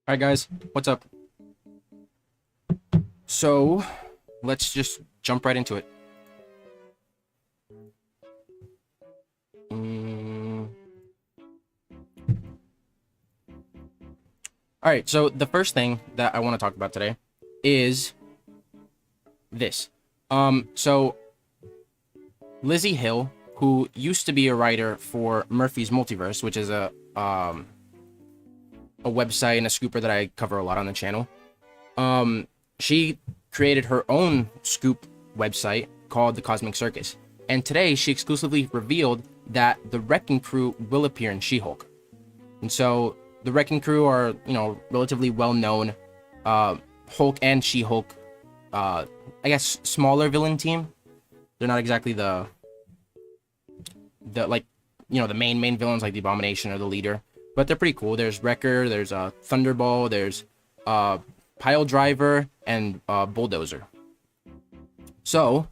Alright guys, what's up? So, let's just jump right into it. Alright, so the first thing that I want to talk about today is this. So Lizzie Hill, who used to be a writer for Murphy's Multiverse, which is a website and a scooper that I cover a lot on the channel. She created her own scoop website called The Cosmic Circus. And today she exclusively revealed that the Wrecking Crew will appear in She-Hulk. And so the Wrecking Crew are, relatively well-known Hulk and She-Hulk, I guess, smaller villain team. They're not exactly the main villains like the Abomination or the Leader, but they're pretty cool. There's Wrecker, there's Thunderball, there's Pile Driver, and Bulldozer. So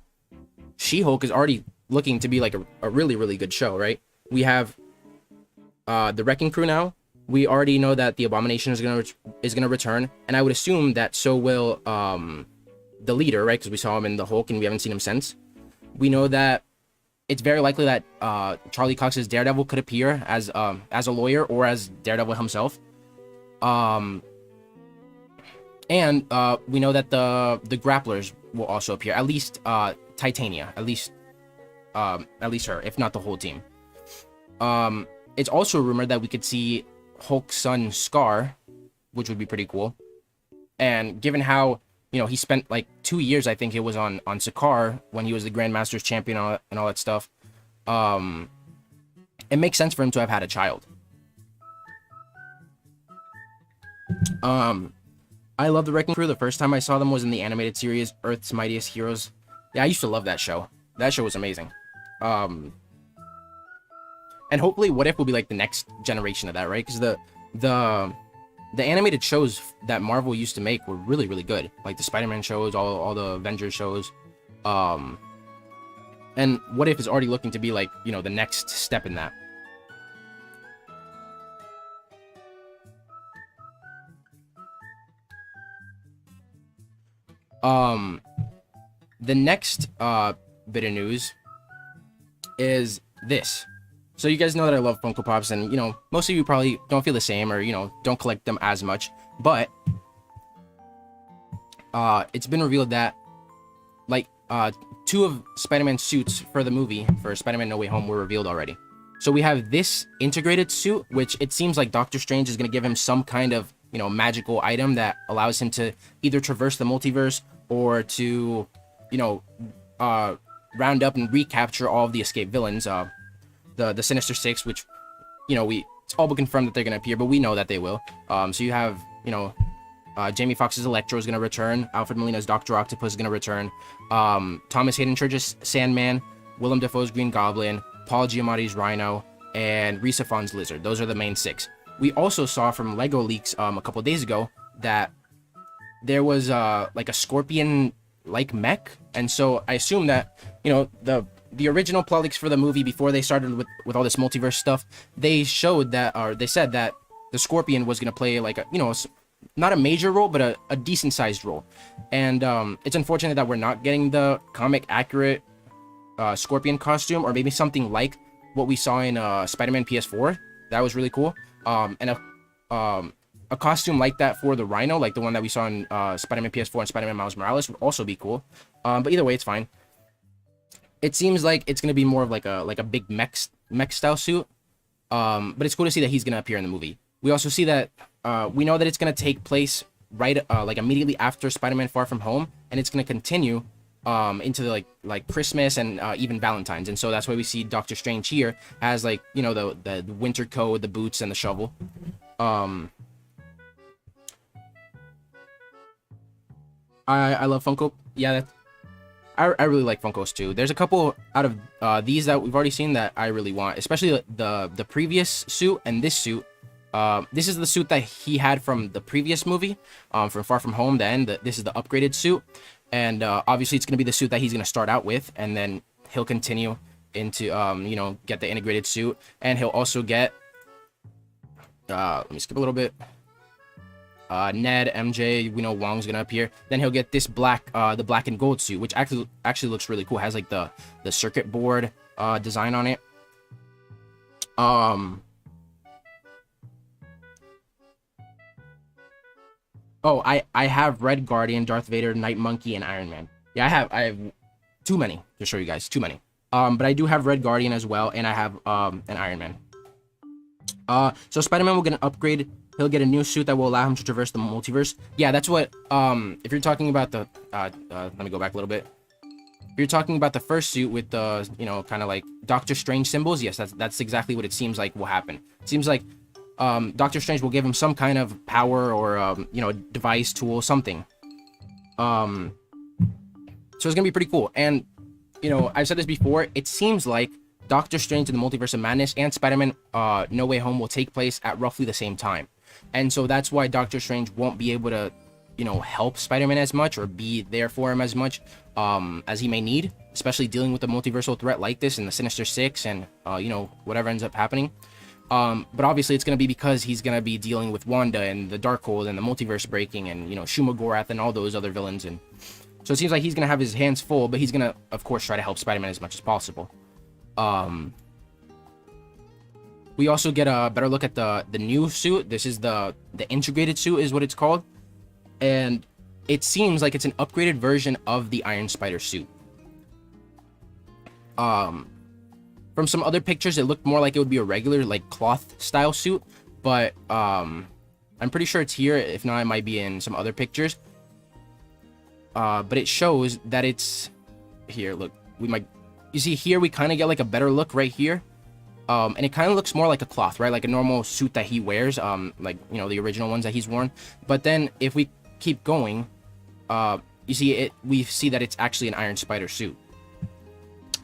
She-Hulk is already looking to be like a really, really good show, right? We have the Wrecking Crew now. We already know that the Abomination is gonna return, and I would assume that so will the Leader, right? Because we saw him in the Hulk, and we haven't seen him since. We know that it's very likely that Charlie Cox's Daredevil could appear as a lawyer or as Daredevil himself. And we know that the Grapplers will also appear, at least Titania, at least her, if not the whole team. It's also rumored that we could see Hulk's son Scar, which would be pretty cool. And given how he spent like 2 years, I think it was on Sakaar when he was the Grandmaster's champion and all that stuff. It makes sense for him to have had a child. I love the Wrecking Crew. The first time I saw them was in the animated series Earth's Mightiest Heroes. Yeah, I used to love that show. That show was amazing. And hopefully What If will be like the next generation of that, right? Because the animated shows that Marvel used to make were really, really good. Like the Spider-Man shows, all the Avengers shows. And What If is already looking to be like, the next step in that. The next bit of news is this. So you guys know that I love Funko Pops, and most of you probably don't feel the same, or don't collect them as much. But it's been revealed that like 2 of Spider-Man's suits for the movie for Spider-Man No Way Home were revealed already. So we have this integrated suit, which it seems like Doctor Strange is going to give him some kind of magical item that allows him to either traverse the multiverse or to round up and recapture all of the escaped villains. The Sinister Six, which it's all but confirmed that they're gonna appear, but we know that they will. So you have Jamie Foxx's Electro is gonna return, Alfred Molina's Dr. Octopus is gonna return, Thomas Hayden Church's Sandman, Willem Dafoe's Green Goblin, Paul Giamatti's Rhino, and Rhys Ifans' Lizard. Those are the main 6. We also saw from Lego leaks a couple days ago that there was like a Scorpion like mech, and so I assume that the original plot leaks for the movie, before they started with all this multiverse stuff, they showed that, or they said that the Scorpion was gonna play like a not a major role, but a decent sized role. And it's unfortunate that we're not getting the comic accurate Scorpion costume, or maybe something like what we saw in Spider-Man PS4. That was really cool. And a costume like that for the Rhino, like the one that we saw in Spider-Man PS4 and Spider-Man Miles Morales, would also be cool. But either way, it's fine. It seems like it's gonna be more of like a big mech style suit. But it's cool to see that he's gonna appear in the movie. We also see that we know that it's gonna take place right like immediately after Spider-Man Far From Home, and it's gonna continue into the like Christmas and even Valentine's. And so that's why we see Doctor Strange here as like the winter coat, the boots, and the shovel. I love Funko. Yeah, I really like Funkos too. There's a couple out of these that we've already seen that I really want, especially the previous suit and this suit. This is the suit that he had from the previous movie, from Far From Home. This is the upgraded suit, and obviously it's gonna be the suit that he's gonna start out with, and then he'll continue into get the integrated suit, and he'll also get let me skip a little bit. Ned, MJ, we know Wong's gonna appear. Then he'll get this black, the black and gold suit, which actually looks really cool. It has like the circuit board design on it. Oh, I have Red Guardian, Darth Vader, Night Monkey, and Iron Man. Yeah, I have too many to show you guys. Too many. But I do have Red Guardian as well, and I have an Iron Man. So Spider-Man will get an upgrade. He'll get a new suit that will allow him to traverse the multiverse. Yeah, that's what. If you're talking about the, let me go back a little bit. If you're talking about the first suit with the, you know, kind of like Doctor Strange symbols, yes, that's exactly what it seems like will happen. It seems like Doctor Strange will give him some kind of power or you know, device, tool, something. So it's gonna be pretty cool. And you know, I've said this before. It seems like Doctor Strange in the Multiverse of Madness and Spider-Man No Way Home will take place at roughly the same time, and so that's why Doctor Strange won't be able to, you know, help Spider-Man as much or be there for him as much as he may need, especially dealing with a multiversal threat like this and the Sinister Six and you know, whatever ends up happening. But obviously it's going to be because he's going to be dealing with Wanda and the Darkhold and the multiverse breaking and, you know, Shuma Gorath and all those other villains. And so it seems like he's going to have his hands full, but he's going to, of course, try to help Spider-Man as much as possible. We also get a better look at the new suit. This is the integrated suit is what it's called. And it seems like it's an upgraded version of the Iron Spider suit. From some other pictures, it looked more like it would be a regular, like, cloth style suit, but I'm pretty sure it's here. If not, it might be in some other pictures. But it shows that it's here. Look, you see here, we kind of get like a better look right here. And it kind of looks more like a cloth, right? Like a normal suit that he wears, like, you know, the original ones that he's worn. But then if we keep going, you see it, we see that it's actually an Iron Spider suit.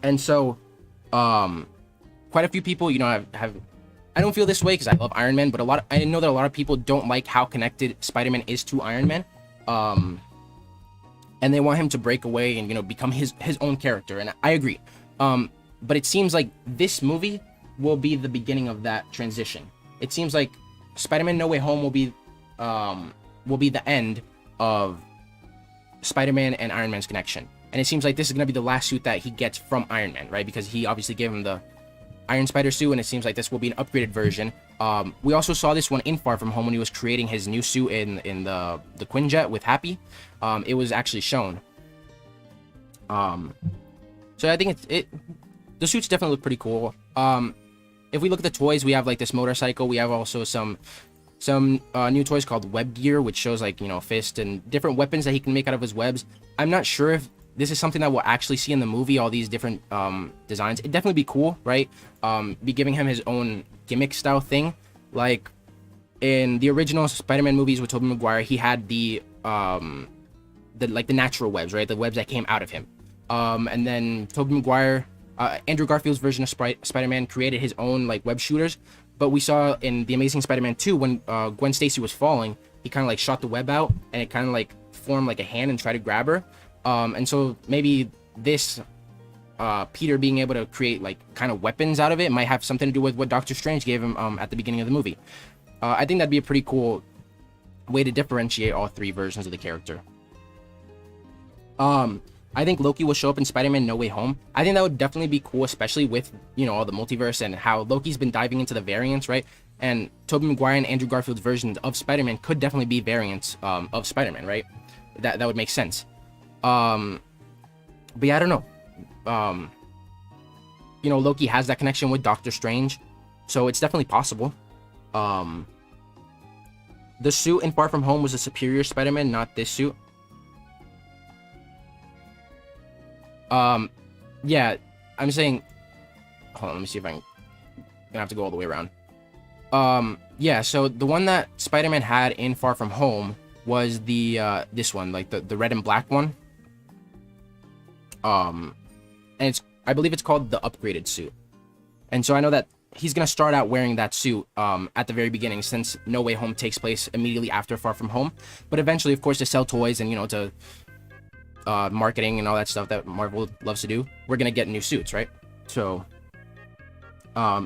And so, quite a few people, you know, have I don't feel this way because I love Iron Man, but I know that a lot of people don't like how connected Spider-Man is to Iron Man. And they want him to break away and, you know, become his own character. And I agree. But it seems like this movie will be the beginning of that transition. It seems like Spider-Man No Way Home will be the end of Spider-Man and Iron Man's connection. And it seems like this is going to be the last suit that he gets from Iron Man, right? Because he obviously gave him the Iron Spider suit, and it seems like this will be an upgraded version. We also saw this one in Far From Home when he was creating his new suit in the Quinjet with Happy. It was actually shown. So I think the suits definitely look pretty cool. If we look at the toys, we have like this motorcycle. We have also some new toys called Web Gear, which shows, like, you know, fist and different weapons that he can make out of his webs. I'm not sure if this is something that we'll actually see in the movie, all these different designs. It'd definitely be cool, right? Be giving him his own gimmick style thing. Like in the original Spider-Man movies with Tobey Maguire, he had the natural webs, right? The webs that came out of him. And then Tobey Maguire, Andrew Garfield's version of Spider-Man created his own, like, web shooters. But we saw in The Amazing Spider-Man 2, when Gwen Stacy was falling, he kind of like shot the web out, and it kind of like formed like a hand and tried to grab her. And so maybe this Peter being able to create like kind of weapons out of it might have something to do with what Doctor Strange gave him at the beginning of the movie. I think that'd be a pretty cool way to differentiate all three versions of the character. I think Loki will show up in Spider-Man No Way Home. I think that would definitely be cool, especially with, you know, all the multiverse and how Loki's been diving into the variants, right? And Tobey Maguire and Andrew Garfield's versions of Spider-Man could definitely be variants of Spider-Man, right? That would make sense. But yeah, I don't know. You know, Loki has that connection with Doctor Strange, so it's definitely possible. The suit in Far From Home was a superior Spider-Man, not this suit. Yeah, I'm saying, hold on, let me see if I'm gonna have to go all the way around. Yeah, so the one that Spider-Man had in Far From Home was the, this one, like the red and black one. And I believe it's called the upgraded suit. And so I know that he's gonna start out wearing that suit, at the very beginning, since No Way Home takes place immediately after Far From Home. But eventually, of course, to sell toys and, you know, to marketing and all that stuff that Marvel loves to do, we're gonna get new suits, right? So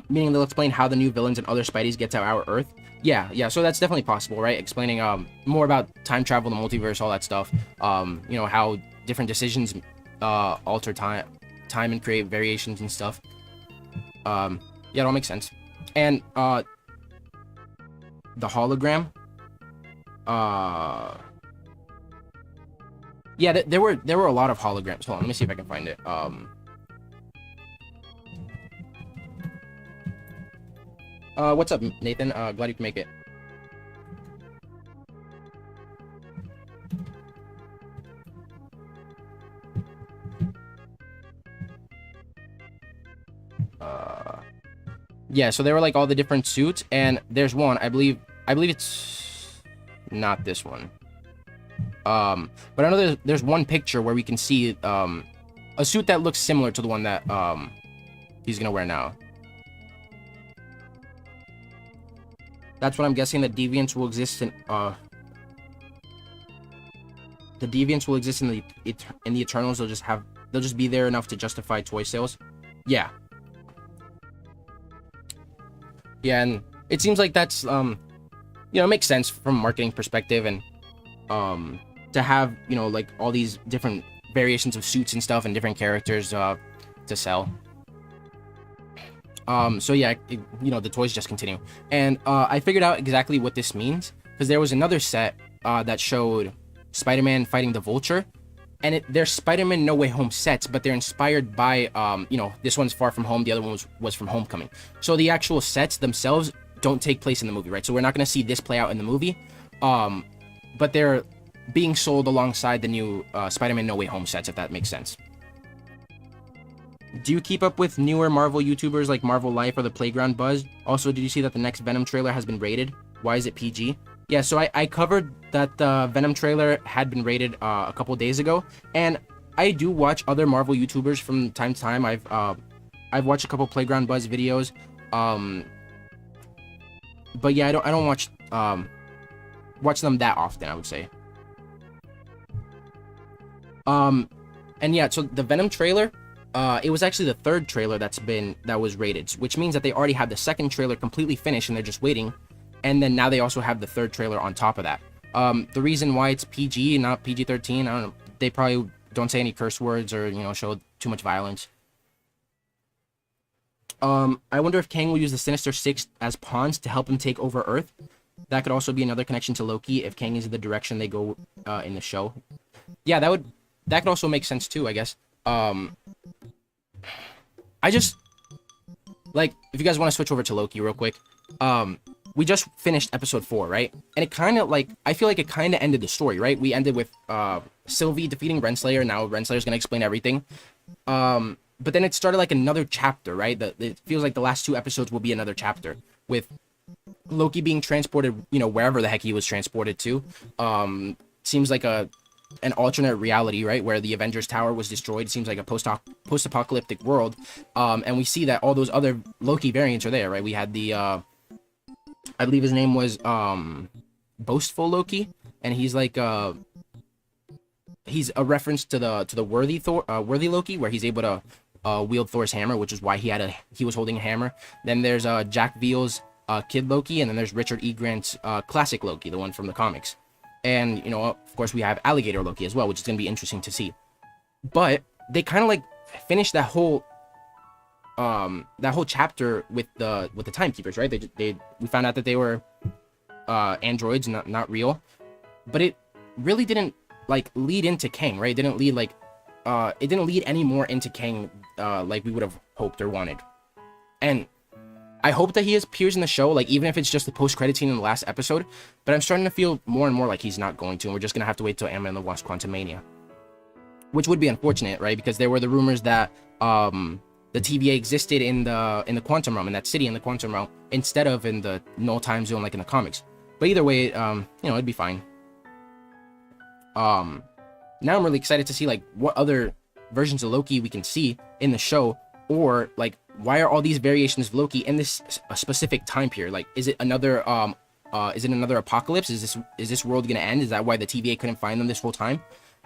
Meaning they'll explain how the new villains and other Spideys get to our Earth. Yeah, so that's definitely possible, right? Explaining more about time travel, the multiverse, all that stuff. You know, how different decisions alter time and create variations and stuff. Yeah, it all makes sense. And the hologram. Yeah, there were a lot of holograms. Hold on, let me see if I can find it. What's up, Nathan? Glad you can make it. Yeah, so there were like all the different suits, and there's one, I believe it's not this one. But I know there's one picture where we can see a suit that looks similar to the one that he's gonna wear now. That's what I'm guessing. The deviants will exist in the Eternals. They'll just be there enough to justify toy sales. Yeah. Yeah, and it seems like that's you know, it makes sense from a marketing perspective, and to have, you know, like all these different variations of suits and stuff and different characters to sell. So yeah, you know, the toys just continue. And I figured out exactly what this means, because there was another set that showed Spider-Man fighting the Vulture, and they're Spider-Man No Way Home sets, but they're inspired by, you know, this one's Far From Home, the other one was from Homecoming. So the actual sets themselves don't take place in the movie, right? So we're not going to see this play out in the movie, but they're being sold alongside the new Spider-Man No Way Home sets, if that makes sense. Do you keep up with newer Marvel YouTubers like Marvel Life or The Playground Buzz? Also, did you see that the next Venom trailer has been rated? Why is it PG? Yeah, so I covered that the Venom trailer had been rated a couple days ago, and I do watch other Marvel YouTubers from time to time. I've watched a couple Playground Buzz videos, but yeah, I don't watch them that often, I would say. And yeah, so the Venom trailer, it was actually the third trailer that was rated, which means that they already had the second trailer completely finished and they're just waiting. And then now they also have the third trailer on top of that. The reason why it's PG and not PG-13, I don't know. They probably don't say any curse words or, you know, show too much violence. I wonder if Kang will use the Sinister Six as pawns to help him take over Earth. That could also be another connection to Loki if Kang is the direction they go in the show. Yeah, that could also make sense too, I guess. I just, like, if you guys want to switch over to Loki real quick, we just finished episode 4, right? And it kind of, like, I feel like it kind of ended the story, right? We ended with Sylvie defeating Renslayer. Now Renslayer's going to explain everything. But then it started like another chapter, right? It feels like the last 2 episodes will be another chapter with Loki being transported, you know, wherever the heck he was transported to. Seems like an alternate reality, right, where the Avengers Tower was destroyed. It seems like a post-apocalyptic world, and we see that all those other Loki variants are there, right? We had the I believe his name was Boastful Loki, and he's like he's a reference to the worthy Loki, where he's able to wield Thor's hammer, which is why he was holding a hammer. Then there's Jack Veal's Kid Loki, and then there's Richard E. Grant's classic Loki, the one from the comics. And, you know, of course, we have Alligator Loki as well, which is going to be interesting to see. But they kind of like finished that whole chapter with the Timekeepers, right? We found out that they were androids, not real. But it really didn't like lead into Kang, right? It didn't lead any more into Kang like we would have hoped or wanted. And I hope that he appears in the show, like, even if it's just the post-credit scene in the last episode, but I'm starting to feel more and more like he's not going to, and we're just going to have to wait till Ant-Man and the Wasp: Quantumania. Which would be unfortunate, right? Because there were the rumors that the TVA existed in the Quantum Realm, in that city in the Quantum Realm, instead of in the null time zone like in the comics. But either way, you know, it'd be fine. Now I'm really excited to see, like, what other versions of Loki we can see in the show, or, like, why are all these variations of Loki in this specific time period? Like, is it another apocalypse? Is this world gonna end? Is that why the TVA couldn't find them this whole time?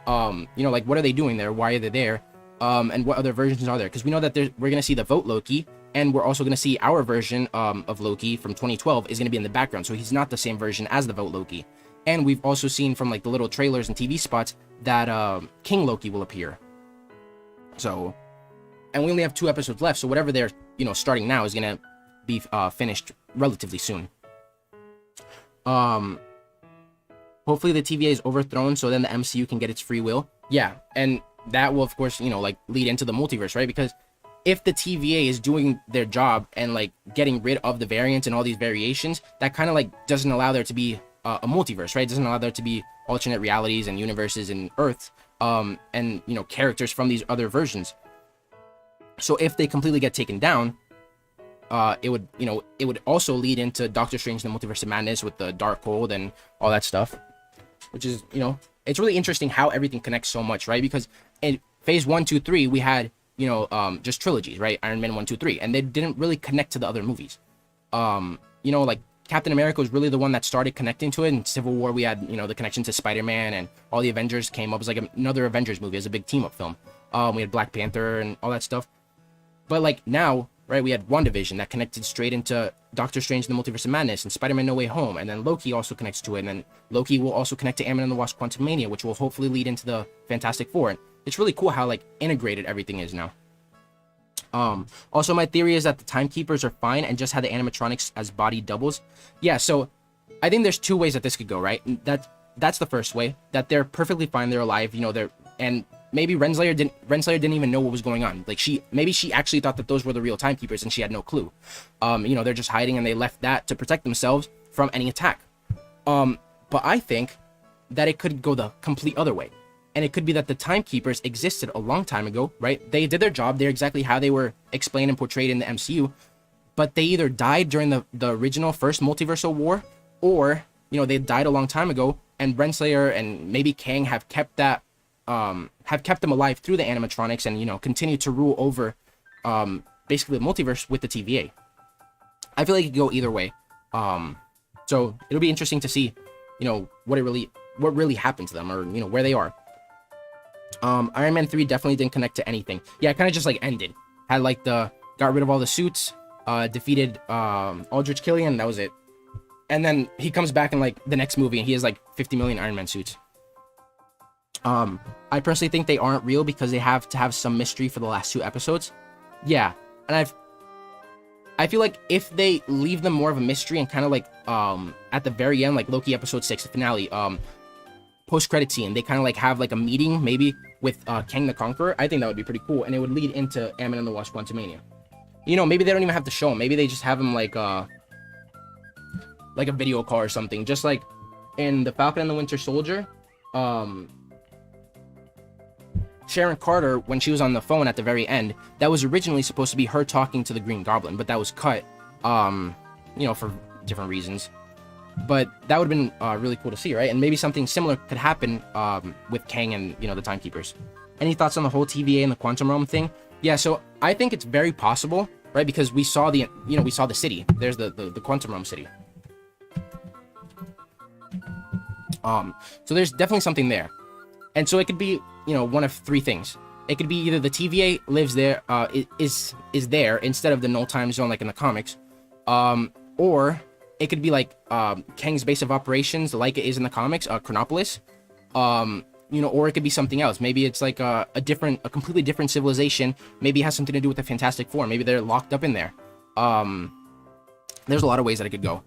You know, like, what are they doing there? Why are they there? And what other versions are there? Because we know that we're gonna see the Vote Loki, And we're also going to see our version of Loki from 2012 is going to be in the background, so he's not the same version as the Vote Loki. And we've also seen from like the little trailers and TV spots that King Loki will appear. So, and we only have 2 episodes left, so whatever they're starting now is going to be finished relatively soon. Hopefully the TVA is overthrown, so then the MCU can get its free will. Yeah, and that will, of course, like lead into the multiverse, right? Because if the TVA is doing their job and like getting rid of the variants and all these variations, that kind of like doesn't allow there to be a multiverse, right? It doesn't allow there to be alternate realities and universes and Earths, and characters from these other versions. So if they completely get taken down, it would also lead into Doctor Strange and the Multiverse of Madness with the Darkhold and all that stuff, which is it's really interesting how everything connects so much, right? Because in Phase 1, 2, 3, we had just trilogies, right? Iron Man 1, 2, 3, and they didn't really connect to the other movies. Like Captain America was really the one that started connecting to it. In Civil War, we had the connection to Spider-Man, and all the Avengers came up. It was like another Avengers movie. It was a big team-up film. We had Black Panther and all that stuff. But like now, right, we had WandaVision that connected straight into Doctor Strange and the Multiverse of Madness and Spider-Man No Way Home, and then Loki also connects to it, and then Loki will also connect to Ant-Man and the Wasp: Quantumania, which will hopefully lead into the Fantastic Four. And it's really cool how like integrated everything is now. Also, my theory is that the Timekeepers are fine and just had the animatronics as body doubles. Yeah, so I think there's 2 ways that this could go, right? That's the first way, that they're perfectly fine, they're alive, and maybe Renslayer didn't even know what was going on. Like maybe she actually thought that those were the real Timekeepers and she had no clue. They're just hiding and they left that to protect themselves from any attack. But I think that it could go the complete other way. And it could be that the Timekeepers existed a long time ago, right? They did their job. They're exactly how they were explained and portrayed in the MCU. But they either died during the original first multiversal war, or, they died a long time ago, and Renslayer and maybe Kang have kept them alive through the animatronics and, continue to rule over basically the multiverse with the TVA. I feel like it could go either way. So it'll be interesting to see, what really happened to them, or, where they are. Iron Man 3 definitely didn't connect to anything. Yeah, it kind of just like ended. Had like got rid of all the suits, defeated Aldrich Killian, that was it. And then he comes back in like the next movie and he has like 50 million Iron Man suits. I personally think they aren't real because they have to have some mystery for the last 2 episodes. Yeah, and I feel like if they leave them more of a mystery and kind of like at the very end, like Loki episode 6, the finale, post-credit scene, they kind of like have like a meeting maybe with Kang the Conqueror. I think that would be pretty cool, and it would lead into Ant-Man and the Wasp: Quantumania. Maybe they don't even have to show him. Maybe they just have him like a video call or something, just like in the Falcon and the Winter Soldier. Sharon Carter, when she was on the phone at the very end, that was originally supposed to be her talking to the Green Goblin, but that was cut, for different reasons. But that would have been really cool to see, right? And maybe something similar could happen with Kang and, the Timekeepers. Any thoughts on the whole TVA and the quantum realm thing? Yeah, so I think it's very possible, right? Because we saw the city. There's the quantum realm city. So there's definitely something there. And so it could be, one of 3 things. It could be either the TVA lives there, is there instead of the null time zone like in the comics, or it could be like Kang's base of operations, like it is in the comics, Chronopolis, or it could be something else. Maybe it's like a completely different civilization. Maybe it has something to do with the Fantastic Four. Maybe they're locked up in there. There's a lot of ways that it could go.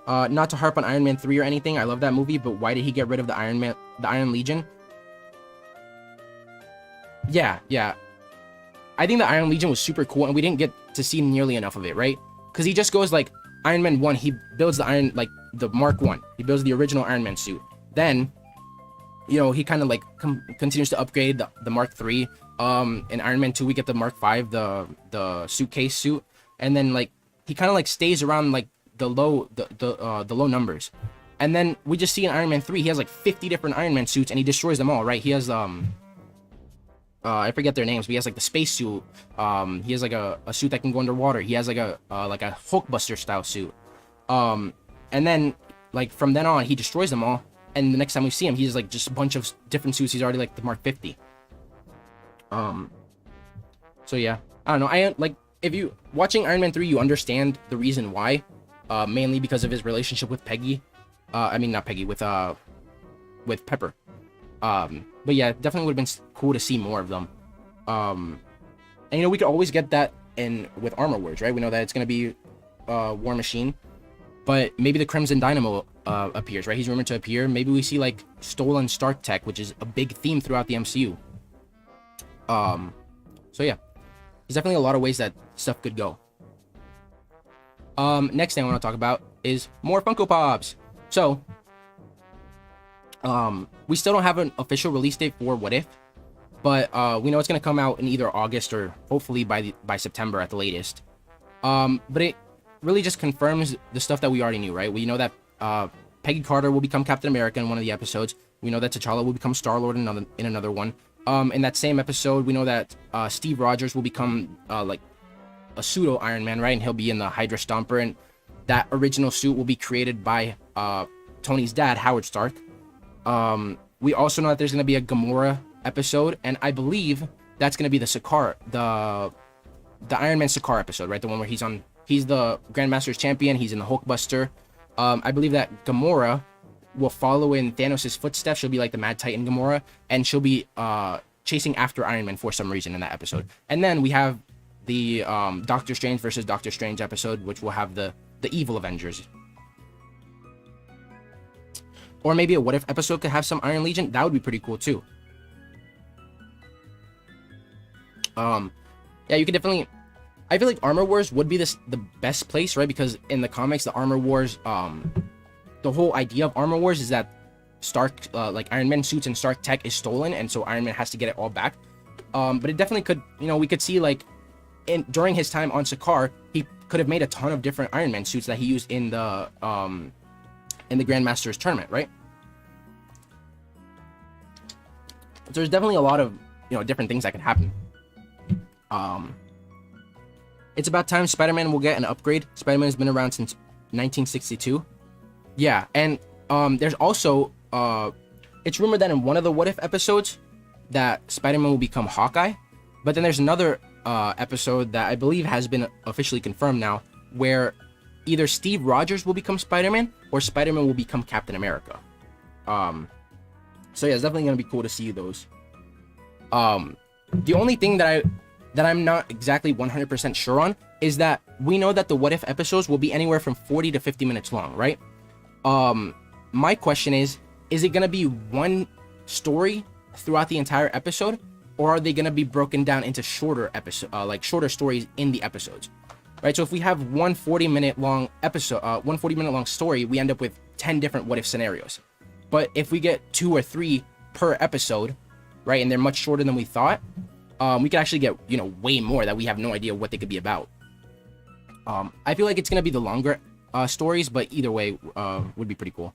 Not to harp on Iron Man 3 or anything, I love that movie, but why did he get rid of the Iron Legion? Yeah. I think the Iron Legion was super cool, and we didn't get to see nearly enough of it, right? Because he just goes like, Iron Man 1, he builds the Mark 1. He builds the original Iron Man suit. Then, he kind of like continues to upgrade the Mark 3. In Iron Man 2, we get the Mark 5, the suitcase suit. And then like, he kind of like stays around like the low numbers. And then we just see in Iron Man 3, he has like 50 different Iron Man suits and he destroys them all, right? He has I forget their names, but he has like the space suit. He has like a suit that can go underwater. He has like a Hulkbuster style suit. And then like from then on, he destroys them all. And the next time we see him, he's like just a bunch of different suits. He's already like the Mark 50. So yeah, I don't know. I like if you watching Iron Man 3, you understand the reason why, mainly because of his relationship with Peggy. I mean not Peggy, with Pepper. But yeah, definitely would have been cool to see more of them. And you know, we could always get that in with Armor Wars, right? We know that it's gonna be War Machine, but maybe the Crimson Dynamo appears, right? He's rumored to appear. Maybe we see like stolen Stark tech, which is a big theme throughout the MCU. So yeah, there's definitely a lot of ways that stuff could go. Next thing I want to talk about is more Funko Pops. So, we still don't have an official release date for What If, but we know it's gonna come out in either August or hopefully by September at the latest. But it really just confirms the stuff that we already knew, right? We know that Peggy Carter will become Captain America in one of the episodes. We know that T'Challa will become Star-Lord in another one. In that same episode, we know that Steve Rogers will become like a pseudo Iron Man, right? And he'll be in the Hydra Stomper, and that original suit will be created by Tony's dad, Howard Stark. We also know that there's going to be a Gamora episode, and I believe that's going to be the Sakaar, the Iron Man Sakaar episode, right? The one where he's the Grandmaster's champion, he's in the Hulkbuster. I believe that Gamora will follow in Thanos' footsteps. She'll be like the Mad Titan Gamora, and she'll be chasing after Iron Man for some reason in that episode. And then we have the Doctor Strange versus Doctor Strange episode, which will have the evil Avengers. Or maybe a What If episode could have some Iron Legion. That would be pretty cool too. Yeah, you could definitely. I feel like Armor Wars would be the best place, right? Because in the comics, the Armor Wars, the whole idea of Armor Wars is that Stark, like Iron Man suits and Stark tech is stolen, and so Iron Man has to get it all back. But it definitely could, you know, we could see like during his time on Sakaar, he could have made a ton of different Iron Man suits that he used in the Grandmaster's tournament, right? So there's definitely a lot of, you know, different things that can happen. It's about time Spider-Man will get an upgrade. Spider-Man has been around since 1962. Yeah, and there's also it's rumored that in one of the What If episodes that Spider-Man will become Hawkeye, but then there's another episode that I believe has been officially confirmed now, where either Steve Rogers will become Spider-Man or Spider-Man will become Captain America. So yeah, it's definitely gonna be cool to see those. The only thing that I'm not exactly 100% sure on is that we know that the What If episodes will be anywhere from 40 to 50 minutes long, right? My question is it gonna be one story throughout the entire episode, or are they gonna be broken down into shorter shorter stories in the episodes, right? So if we have one 40-minute long episode, one 40-minute long story, we end up with 10 different What If scenarios. But if we get 2 or 3 per episode, right, and they're much shorter than we thought, we could actually get, you know, way more that we have no idea what they could be about. I feel like it's gonna be the longer stories, but either way would be pretty cool.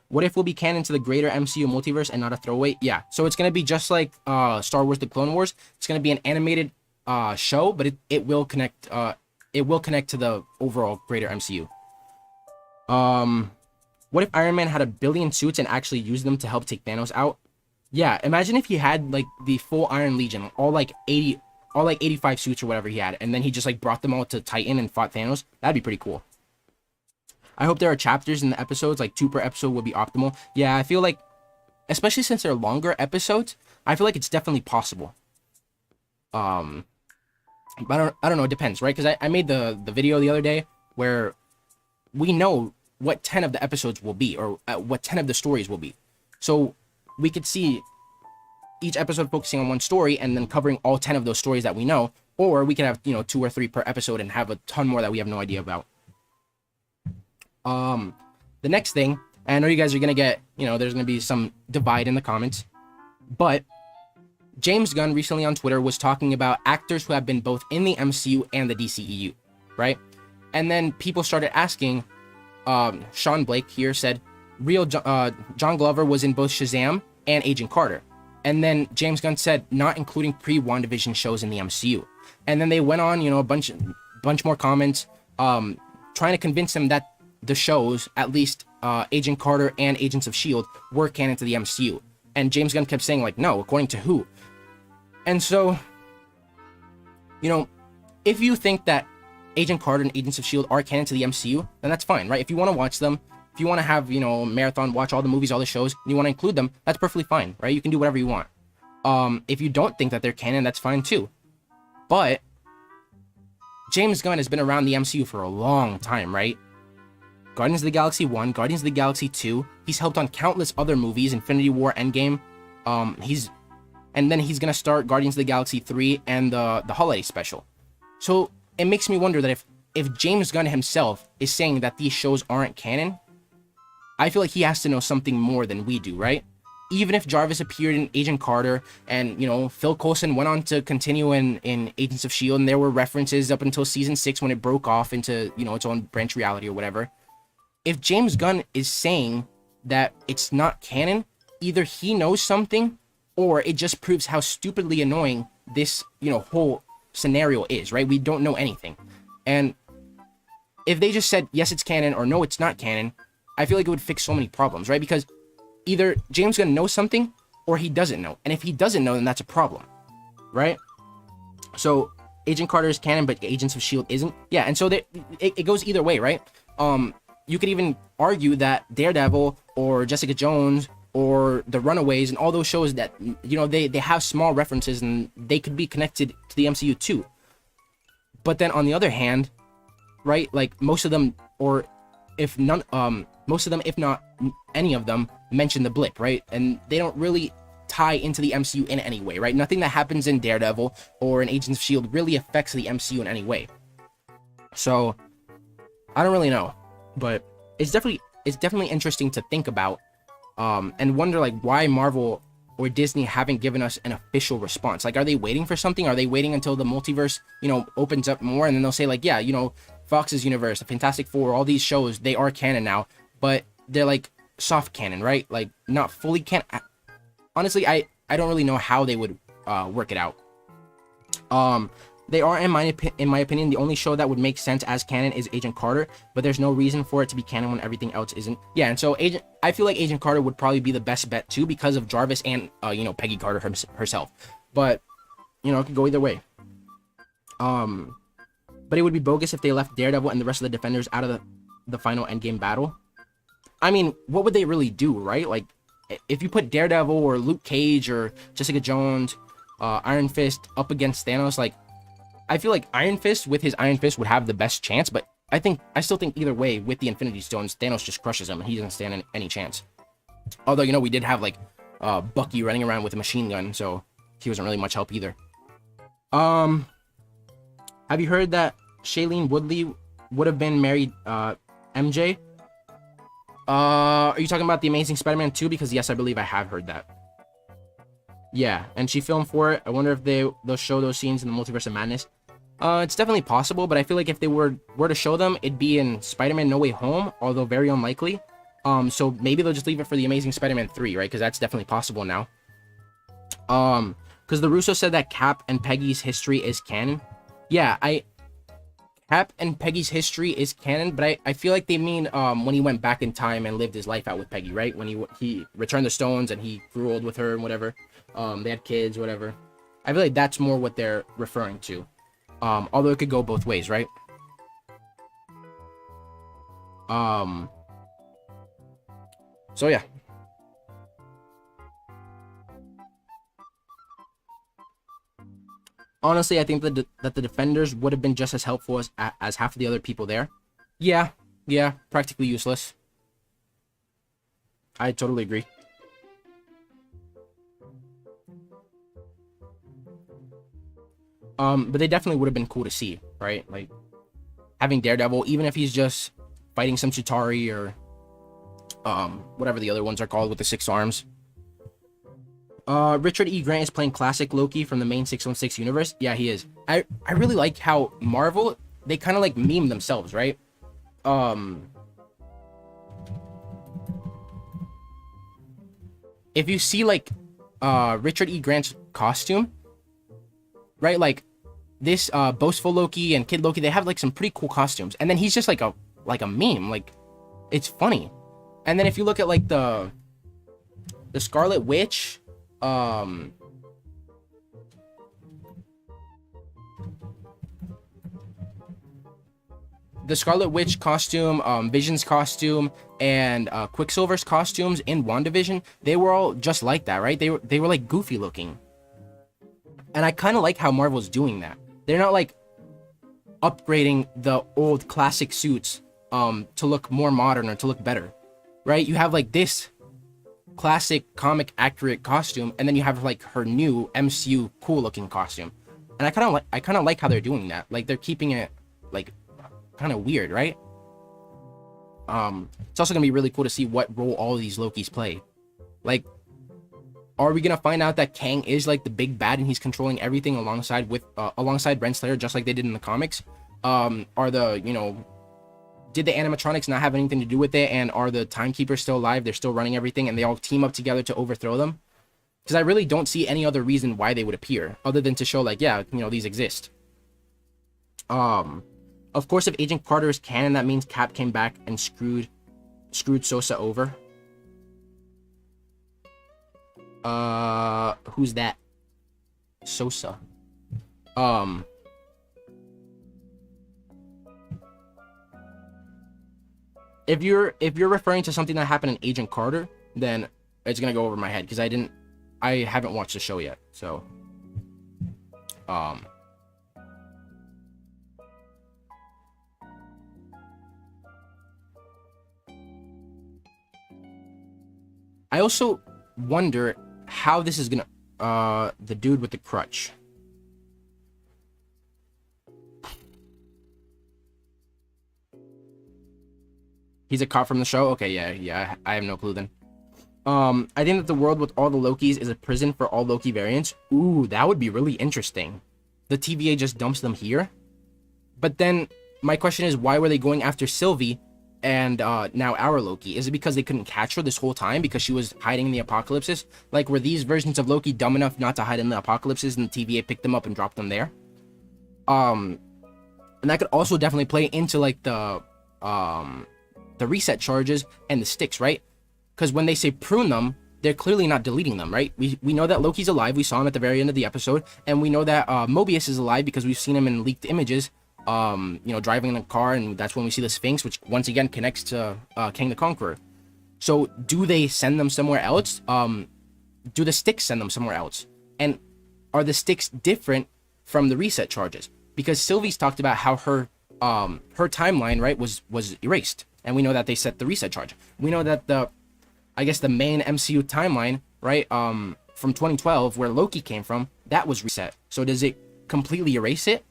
What If will be canon to the greater MCU multiverse and not a throwaway? Yeah, so it's gonna be just like Star Wars: The Clone Wars. It's gonna be an animated show, but it will connect. It will connect to the overall greater MCU. What if Iron Man had 1 billion suits and actually used them to help take Thanos out? Yeah, imagine if he had like the full Iron Legion, all like 85 suits or whatever he had, and then he just like brought them all to Titan and fought Thanos. That'd be pretty cool. I hope there are chapters in the episodes, like 2 per episode would be optimal. Yeah, I feel like, especially since they're longer episodes, I feel like it's definitely possible. But I don't know, it depends, right? Because I made the video the other day where we know what 10 of the episodes will be, or what 10 of the stories will be. So we could see each episode focusing on one story and then covering all 10 of those stories that we know, or we could have, you know, 2 or 3 per episode and have a ton more that we have no idea about. The next thing, and I know you guys are gonna get, you know, there's gonna be some divide in the comments, but James Gunn recently on Twitter was talking about actors who have been both in the MCU and the DCEU, right? And then people started asking, Sean Blake here said, John Glover was in both Shazam and Agent Carter. And then James Gunn said, not including pre-WandaVision shows in the MCU. And then they went on, you know, a bunch more comments, trying to convince him that the shows, at least Agent Carter and Agents of S.H.I.E.L.D., were canon to the MCU. And James Gunn kept saying, like, no, according to who? And so, you know, if you think that Agent Carter and Agents of S.H.I.E.L.D. are canon to the MCU, then that's fine, right? If you want to watch them, if you want to have, you know, marathon, watch all the movies, all the shows, and you want to include them, that's perfectly fine, right? You can do whatever you want. If you don't think that they're canon, that's fine too. But James Gunn has been around the MCU for a long time, right? Guardians of the Galaxy 1, Guardians of the Galaxy 2. He's helped on countless other movies, Infinity War, Endgame. And then he's gonna start Guardians of the Galaxy 3 and the holiday special. So it makes me wonder that if James Gunn himself is saying that these shows aren't canon, I feel like he has to know something more than we do, right? Even if Jarvis appeared in Agent Carter and, you know, Phil Coulson went on to continue in Agents of S.H.I.E.L.D. and there were references up until season 6 when it broke off into, you know, its own branch reality or whatever. If James Gunn is saying that it's not canon, either he knows something or it just proves how stupidly annoying this, you know, whole scenario is, right? We don't know anything. And if they just said, yes, it's canon or no, it's not canon, I feel like it would fix so many problems, right? Because either James Gunn knows something or he doesn't know. And if he doesn't know, then that's a problem, right? So Agent Carter is canon, but Agents of S.H.I.E.L.D. isn't. Yeah, and so it goes either way, right? You could even argue that Daredevil or Jessica Jones or The Runaways and all those shows that, you know, they have small references and they could be connected to the MCU too. But then on the other hand, right, like most of them, or if none, most of them, if not any of them, mention the blip, right? And they don't really tie into the MCU in any way, right? Nothing that happens in Daredevil or in Agents of S.H.I.E.L.D. really affects the MCU in any way. So I don't really know, but it's definitely interesting to think about, and wonder like why Marvel or Disney haven't given us an official response. Like, are they waiting for something? Are they waiting until the multiverse, you know, opens up more and then they'll say like, yeah, you know, Fox's universe, the Fantastic Four, all these shows, they are canon now, but they're like soft canon, right? Like not fully canon. Honestly, I don't really know how they would work it out. They are, in my opinion, the only show that would make sense as canon is Agent Carter, but there's no reason for it to be canon when everything else isn't. Yeah, and so I feel like Agent Carter would probably be the best bet too because of Jarvis and you know, Peggy Carter herself. But you know, it could go either way. But it would be bogus if they left Daredevil and the rest of the Defenders out of the final Endgame battle. I mean, what would they really do, right? Like, if you put Daredevil or Luke Cage or Jessica Jones, Iron Fist up against Thanos, like, I feel like Iron Fist with his Iron Fist would have the best chance, but I still think either way with the Infinity Stones, Thanos just crushes him and he doesn't stand any chance. Although, you know, we did have like Bucky running around with a machine gun, so he wasn't really much help either. Have you heard that Shailene Woodley would have been married MJ? Are you talking about The Amazing Spider-Man 2? Because yes, I believe I have heard that. Yeah, and she filmed for it. I wonder if they'll show those scenes in the Multiverse of Madness. It's definitely possible, but I feel like if they were to show them, it'd be in Spider-Man No Way Home, although very unlikely. So maybe they'll just leave it for The Amazing Spider-Man 3, right? Because that's definitely possible now. Because the Russo said that Cap and Peggy's history is canon. Yeah, Cap and Peggy's history is canon, but I feel like they mean when he went back in time and lived his life out with Peggy, right? When he returned the stones and he grew old with her and whatever. They had kids, whatever. I feel like that's more what they're referring to. Although it could go both ways, right? So yeah. Honestly, I think that the Defenders would have been just as helpful as half of the other people there. Yeah, practically useless. I totally agree. But they definitely would have been cool to see, right? Like, having Daredevil, even if he's just fighting some Chitauri or, whatever the other ones are called with the 6 arms. Richard E. Grant is playing classic Loki from the main 616 universe. Yeah, he is. I really like how Marvel, they kind of like meme themselves, right? If you see like, Richard E. Grant's costume, right? Like this boastful Loki and Kid Loki, they have like some pretty cool costumes. And then he's just like a meme. Like, it's funny. And then if you look at like the Scarlet Witch, the Scarlet Witch costume, Vision's costume, and Quicksilver's costumes in WandaVision, they were all just like that, right? They were like goofy looking. And I kind of like how Marvel's doing that. They're not like upgrading the old classic suits to look more modern or to look better, right? You have like this classic comic accurate costume, and then you have like her new MCU cool looking costume. And I kind of like how they're doing that. Like they're keeping it like kind of weird, right? It's also gonna be really cool to see what role all of these Lokis play. Like, are we gonna find out that Kang is like the big bad and he's controlling everything alongside Renslayer, just like they did in the comics? Are the, you know, did the animatronics not have anything to do with it, and are the timekeepers still alive? They're still running everything, and they all team up together to overthrow them? Because I really don't see any other reason why they would appear other than to show like, yeah, you know, these exist. Of course, if Agent Carter is canon, that means Cap came back and screwed Sosa over. Who's that? Sosa. If you're referring to something that happened in Agent Carter, then it's gonna go over my head because I haven't watched the show yet. So, I also wonder how this is gonna the dude with the crutch. He's a cop from the show? Okay, yeah, I have no clue then. I think that the world with all the Lokis is a prison for all Loki variants. Ooh, that would be really interesting. The TVA just dumps them here? But then, my question is, why were they going after Sylvie and now our Loki? Is it because they couldn't catch her this whole time because she was hiding in the apocalypses? Like, were these versions of Loki dumb enough not to hide in the apocalypses and the TVA picked them up and dropped them there? And that could also definitely play into, like, the reset charges and the sticks, right? Because when they say prune them, they're clearly not deleting them, right? We know that Loki's alive. We saw him at the very end of the episode. And we know that Mobius is alive because we've seen him in leaked images, you know, driving in a car. And that's when we see the Sphinx, which once again connects to Kang the Conqueror. So do they send them somewhere else? Do the sticks send them somewhere else? And are the sticks different from the reset charges? Because Sylvie's talked about how her timeline, right, was erased. And we know that they set the reset charge. We know that the main MCU timeline, right, from 2012, where Loki came from, that was reset. So does it completely erase it?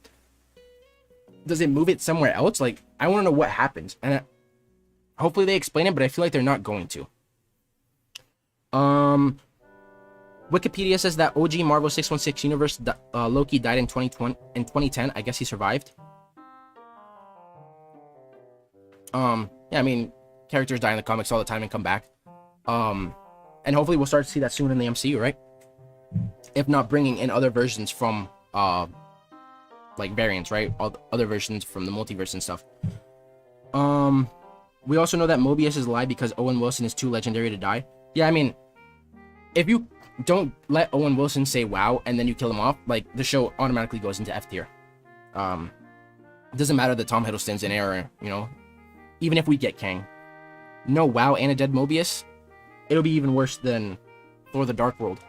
Does it move it somewhere else? Like, I want to know what happens. And hopefully they explain it, but I feel like they're not going to. Wikipedia says that OG Marvel 616 universe Loki died in 2010. I guess he survived. Yeah, I mean, characters die in the comics all the time and come back. And hopefully we'll start to see that soon in the MCU, right? If not bringing in other versions from, like variants, right? All other versions from the multiverse and stuff. We also know that Mobius is alive because Owen Wilson is too legendary to die. Yeah, I mean, if you don't let Owen Wilson say wow and then you kill him off, like, the show automatically goes into F tier. It doesn't matter that Tom Hiddleston's in error, you know? Even if we get Kang. No wow and a dead Mobius, it'll be even worse than Thor the Dark World.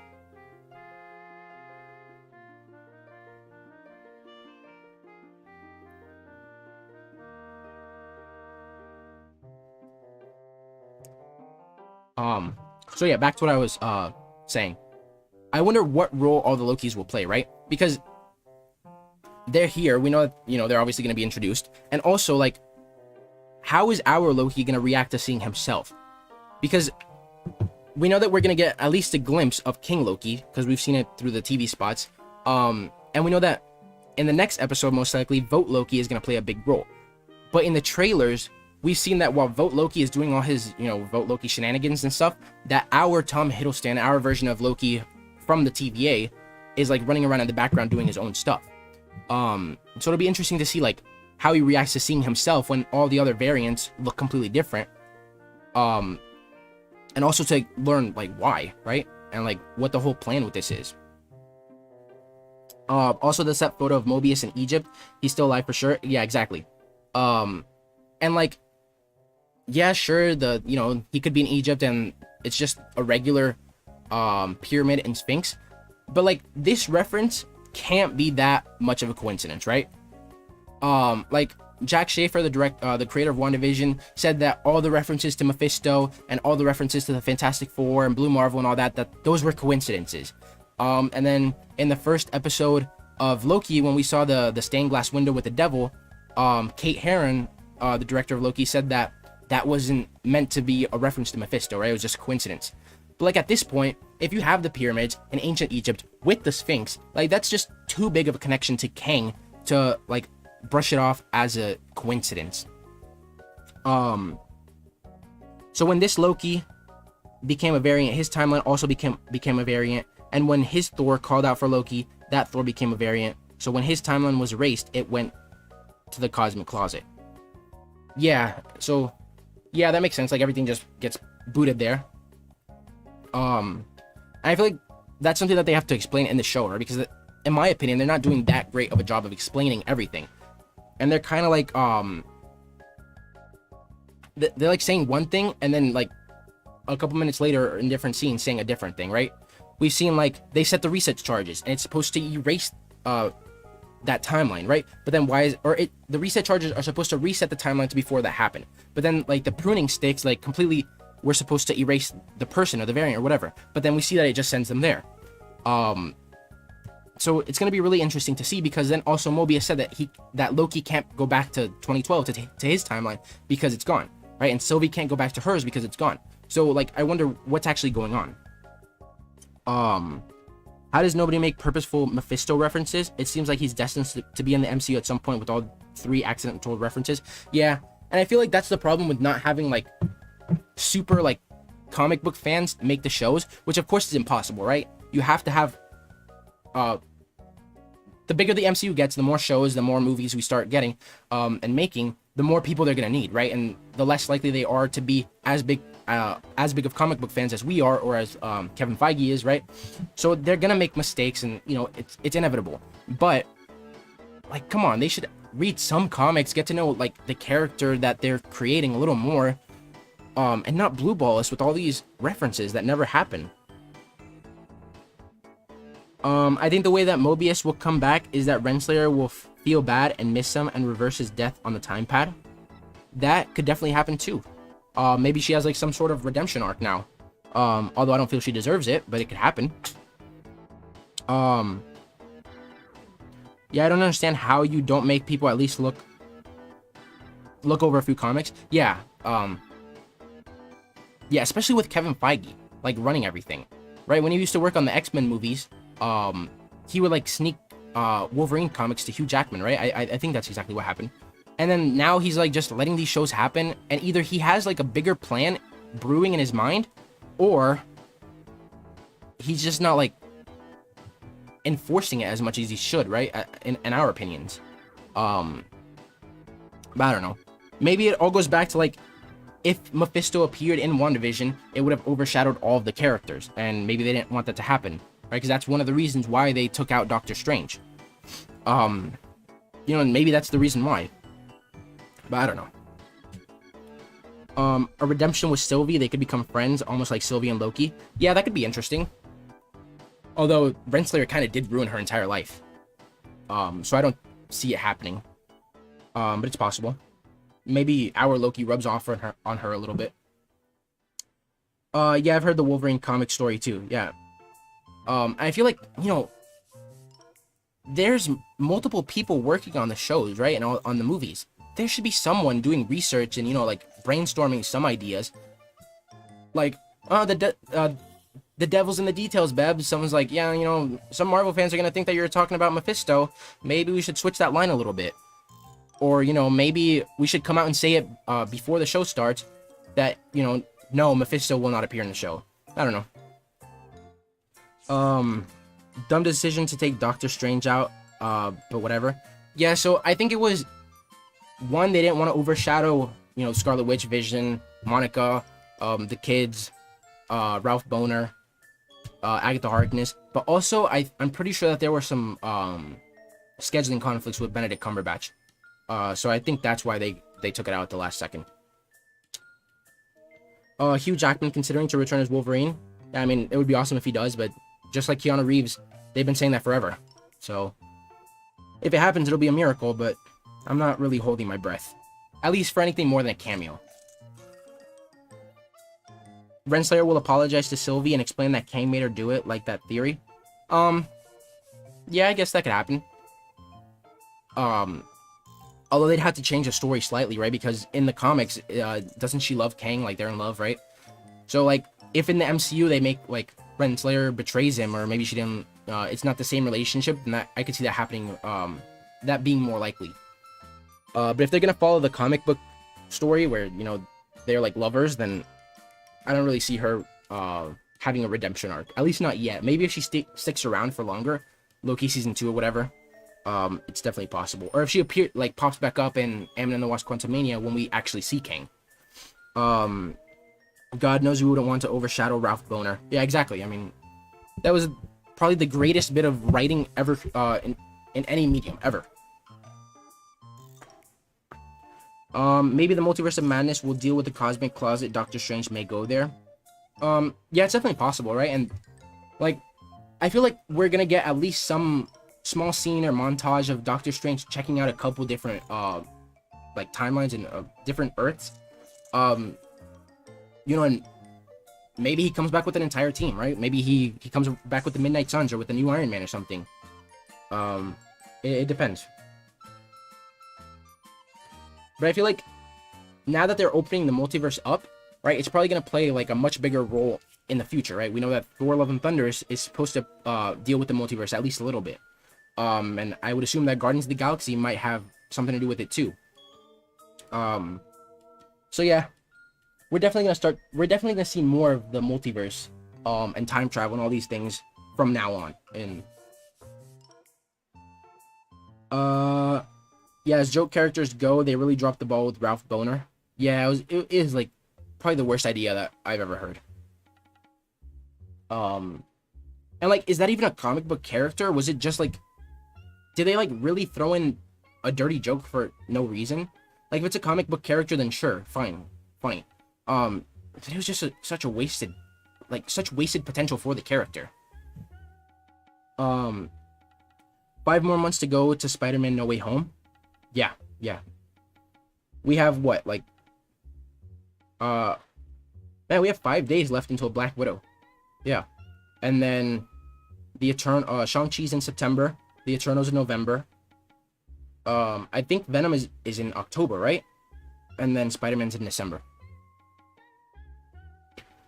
So yeah, back to what I was saying. I wonder what role all the Lokis will play, right? Because they're here, we know that, you know, they're obviously going to be introduced, and also, like, how is our Loki going to react to seeing himself? Because we know that we're going to get at least a glimpse of King Loki, because we've seen it through the TV spots. And we know that in the next episode, most likely, Vote Loki is going to play a big role. But in the trailers, we've seen that while Vote Loki is doing all his, you know, Vote Loki shenanigans and stuff, that our Tom Hiddleston, our version of Loki from the TVA, is, like, running around in the background doing his own stuff. So it'll be interesting to see, like, how he reacts to seeing himself when all the other variants look completely different. And also to learn, like, why, right? And, like, what the whole plan with this is. Also, the set photo of Mobius in Egypt. He's still alive for sure. Yeah, exactly. And like, yeah, sure, he could be in Egypt and it's just a regular pyramid and sphinx, but like this reference can't be that much of a coincidence, right? Like Jack Schaefer, the creator of WandaVision, said that all the references to Mephisto and all the references to the Fantastic Four and Blue Marvel and all that those were coincidences. And then in the first episode of Loki, when we saw the stained glass window with the devil, Kate Herron, the director of Loki, said that wasn't meant to be a reference to Mephisto, right? It was just a coincidence. But like at this point, if you have the pyramids in ancient Egypt with the Sphinx, like that's just too big of a connection to Kang to like brush it off as a coincidence. So when this Loki became a variant, his timeline also became a variant, and when his Thor called out for Loki, that Thor became a variant. So when his timeline was erased, it went to the cosmic closet. Yeah, so yeah, that makes sense. Like everything just gets booted there. I feel like that's something that they have to explain in the show, right? Because in my opinion, they're not doing that great of a job of explaining everything. And they're kind of like, they're like saying one thing and then like a couple minutes later in different scenes saying a different thing, right? We've seen like they set the reset charges and it's supposed to erase that timeline, right? But then the reset charges are supposed to reset the timeline to before that happened. But then like the pruning sticks like completely were supposed to erase the person or the variant or whatever. But then we see that it just sends them there. So it's going to be really interesting to see, because then also Mobius said that Loki can't go back to 2012 to his timeline because it's gone, right? And Sylvie can't go back to hers because it's gone. So like I wonder what's actually going on. How does nobody make purposeful Mephisto references? It seems like he's destined to be in the MCU at some point with all 3 accidental references. Yeah, and I feel like that's the problem with not having like super like comic book fans make the shows, which of course is impossible, right? You have to have the bigger the MCU gets, the more shows, the more movies we start getting and making, the more people they're gonna need, right? And the less likely they are to be as big of comic book fans as we are, or as Kevin Feige is, right? So they're gonna make mistakes, and it's inevitable. But like, come on, they should read some comics, get to know like the character that they're creating a little more, and not blue ball us with all these references that never happen. I think the way that Mobius will come back is that Renslayer will feel bad and miss him and reverse his death on the time pad. That could definitely happen too. Maybe she has like some sort of redemption arc now. Although I don't feel she deserves it, but it could happen. Yeah, I don't understand how you don't make people at least look over a few comics. Yeah, yeah, especially with Kevin Feige, like running everything, right? When he used to work on the X-Men movies, he would like sneak Wolverine comics to Hugh Jackman, right? I think that's exactly what happened. And then now he's like just letting these shows happen, and either he has like a bigger plan brewing in his mind, or he's just not like enforcing it as much as he should, right? In our opinions. But I don't know. Maybe it all goes back to like, if Mephisto appeared in WandaVision, it would have overshadowed all of the characters, and maybe they didn't want that to happen, right? Because that's one of the reasons why they took out Doctor Strange. And maybe that's the reason why. But I don't know. A redemption with Sylvie, they could become friends, almost like Sylvie and Loki. Yeah, that could be interesting. Although Renslayer kind of did ruin her entire life. So I don't see it happening. But it's possible. Maybe our Loki rubs off on her a little bit. Yeah, I've heard the Wolverine comic story too. Yeah. I feel like, there's multiple people working on the shows, right? And on the movies. There should be someone doing research and, like brainstorming some ideas. Like, the devil's in the details, Beb. Someone's like, yeah, some Marvel fans are gonna think that you're talking about Mephisto. Maybe we should switch that line a little bit. Or, maybe we should come out and say it before the show starts that, no, Mephisto will not appear in the show. I don't know. Dumb decision to take Doctor Strange out, but whatever. Yeah, so I think it was, one, they didn't want to overshadow, Scarlet Witch, Vision, Monica, the kids, Ralph Boner, Agatha Harkness, but also I'm pretty sure that there were some scheduling conflicts with Benedict Cumberbatch. So I think that's why they they took it out at the last second. Hugh Jackman considering to return as Wolverine. Yeah, I mean, it would be awesome if he does, but just like Keanu Reeves, they've been saying that forever. So, if it happens, it'll be a miracle, but I'm not really holding my breath. At least for anything more than a cameo. Renslayer will apologize to Sylvie and explain that Kang made her do it, like that theory. Yeah, I guess that could happen. Although they'd have to change the story slightly, right? Because in the comics, doesn't she love Kang? Like, they're in love, right? So, like, if in the MCU they make, like, Renslayer betrays him, or maybe she didn't, it's not the same relationship, then that, I could see that happening, that being more likely. But if they're gonna follow the comic book story where, you know, they're, like, lovers, then I don't really see her, having a redemption arc. At least not yet. Maybe if she sticks around for longer, Loki Season 2 or whatever, it's definitely possible. Or if she pops back up in Ant-Man and the Wasp: Quantumania when we actually see Kang. God knows we wouldn't want to overshadow Ralph Bohner. Yeah, exactly. I mean, that was probably the greatest bit of writing ever, in any medium, ever. Maybe the Multiverse of Madness will deal with the Cosmic Closet. Doctor Strange may go there. Yeah, it's definitely possible, right? And, like, I feel like we're gonna get at least some small scene or montage of Doctor Strange checking out a couple different, like, timelines and different Earths. You know, and maybe he comes back with an entire team, right? Maybe he comes back with the Midnight Suns or with the new Iron Man or something. It depends. But I feel like now that they're opening the multiverse up, right, it's probably going to play, like, a much bigger role in the future, right? We know that Thor: Love and Thunder is supposed to deal with the multiverse at least a little bit. And I would assume that Guardians of the Galaxy might have something to do with it too. So yeah, we're definitely gonna see more of the multiverse, and time travel and all these things from now on. And yeah, as joke characters go, they really dropped the ball with Ralph Bohner. Yeah, it is like probably the worst idea that I've ever heard. And like, is that even a comic book character? Was it just like, did they like really throw in a dirty joke for no reason? Like, if it's a comic book character, then sure, fine, funny. But it was just such wasted potential for the character. 5 more months to go to Spider-Man No Way Home. Yeah. We have what, like, man, we have 5 days left until Black Widow. Yeah. And then the Shang-Chi's in September, the Eternals in November. I think Venom is in October, right? And then Spider-Man's in December.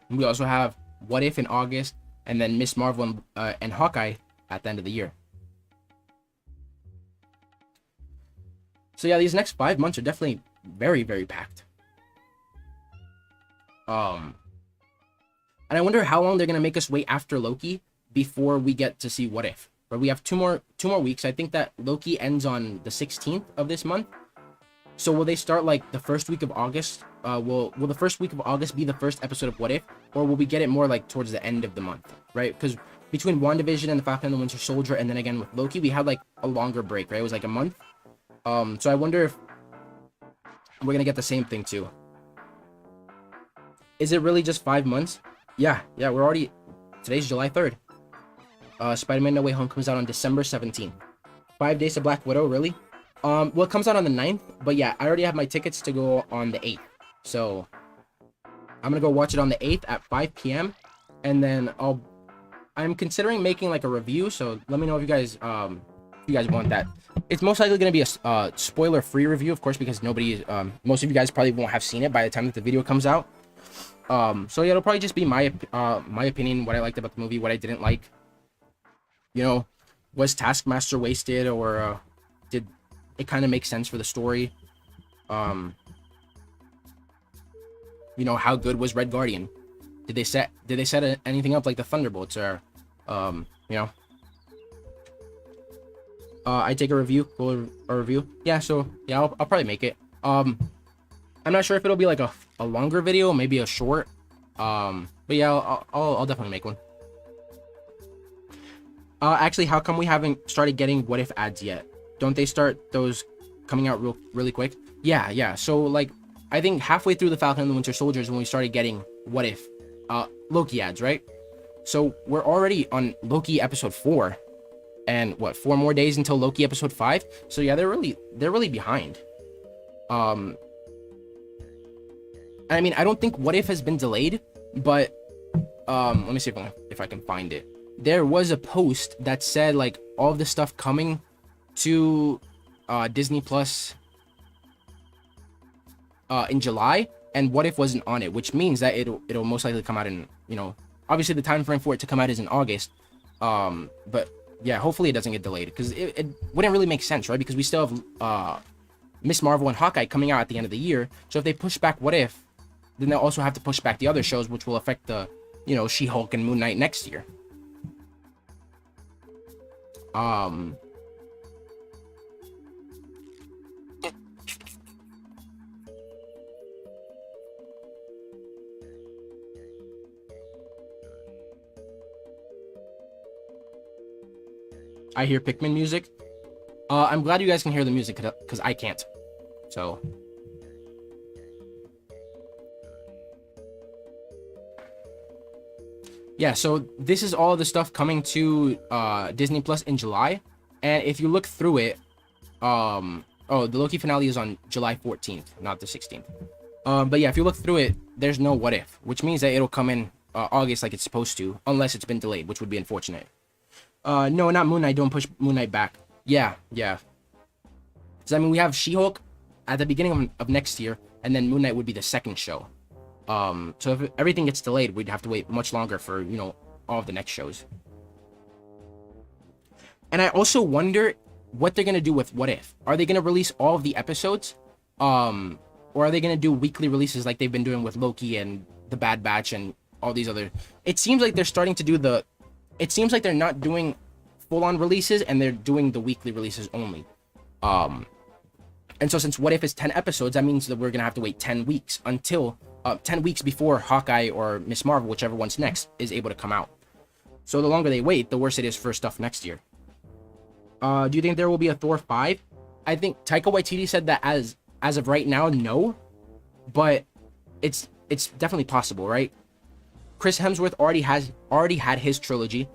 And we also have What If in August, and then Miss Marvel and Hawkeye at the end of the year. So yeah, these next 5 months are definitely very, very packed. And I wonder how long they're gonna make us wait after Loki before we get to see What If. But we have two more weeks. I think that Loki ends on the 16th of this month. So will they start like the first week of August? Will the first week of August be the first episode of What If, or will we get it more like towards the end of the month, right? Because between WandaVision and the Falcon and the Winter Soldier, and then again with Loki, we had like a longer break, right? It was like a month. So I wonder if we're gonna get the same thing too. Is it really just 5 months? Yeah, we're already, today's July 3rd. Spider-Man No Way Home comes out on December 17th. 5 days to Black Widow, really? Well, it comes out on the 9th, but yeah, I already have my tickets to go on the 8th. So, I'm gonna go watch it on the 8th at 5 p.m. And then I'm considering making like a review, so let me know if you guys want that. It's most likely gonna be a spoiler-free review, of course, because most of you guys probably won't have seen it by the time that the video comes out. So yeah, it'll probably just be my opinion, what I liked about the movie, what I didn't like. You know, was Taskmaster wasted, or did it kind of make sense for the story? You know, how good was Red Guardian? Did they set anything up like the Thunderbolts, or you know? I take a review, Yeah, so yeah, I'll probably make it. I'm not sure if it'll be like a longer video, maybe a short. But yeah, I'll definitely make one. Actually, how come we haven't started getting What If ads yet? Don't they start those coming out really quick? Yeah. So like, I think halfway through the Falcon and the Winter Soldier is when we started getting what if Loki ads, right? So we're already on Loki episode 4, and what, 4 more days until Loki episode 5. So yeah, they're really behind. I mean, I don't think what if has been delayed, but let me see if I can find it. There was a post that said like all of the stuff coming to Disney Plus in July, and what if wasn't on it, which means that it'll most likely come out in, obviously the time frame for it to come out is in August. But yeah, hopefully it doesn't get delayed, because it wouldn't really make sense, right? Because we still have Miss Marvel and Hawkeye coming out at the end of the year. So if they push back what if, then they'll also have to push back the other shows, which will affect the, She-Hulk and Moon Knight next year. I hear Pikmin music. I'm glad you guys can hear the music, because I can't. So yeah, so this is all the stuff coming to Disney Plus in July. And if you look through it, the Loki finale is on July 14th, not the 16th. But yeah, if you look through it, there's no what if, which means that it'll come in August like it's supposed to, unless it's been delayed, which would be unfortunate. No, not Moon Knight. Don't push Moon Knight back. Yeah. So I mean, we have She-Hulk at the beginning of next year, and then Moon Knight would be the second show. So if everything gets delayed, we'd have to wait much longer for, all of the next shows. And I also wonder what they're going to do with What If. Are they going to release all of the episodes? Or are they going to do weekly releases like they've been doing with Loki and The Bad Batch and all these other... It seems like they're starting to do the... It seems like they're not doing full-on releases, and they're doing the weekly releases only. And so since What If is 10 episodes, that means that we're going to have to wait 10 weeks until... 10 weeks before Hawkeye or Miss Marvel, whichever one's next, is able to come out. So the longer they wait, the worse it is for stuff next year. Do you think there will be a Thor 5? I think Taika Waititi said that as of right now, no. But it's definitely possible, right? Chris Hemsworth already had his trilogy,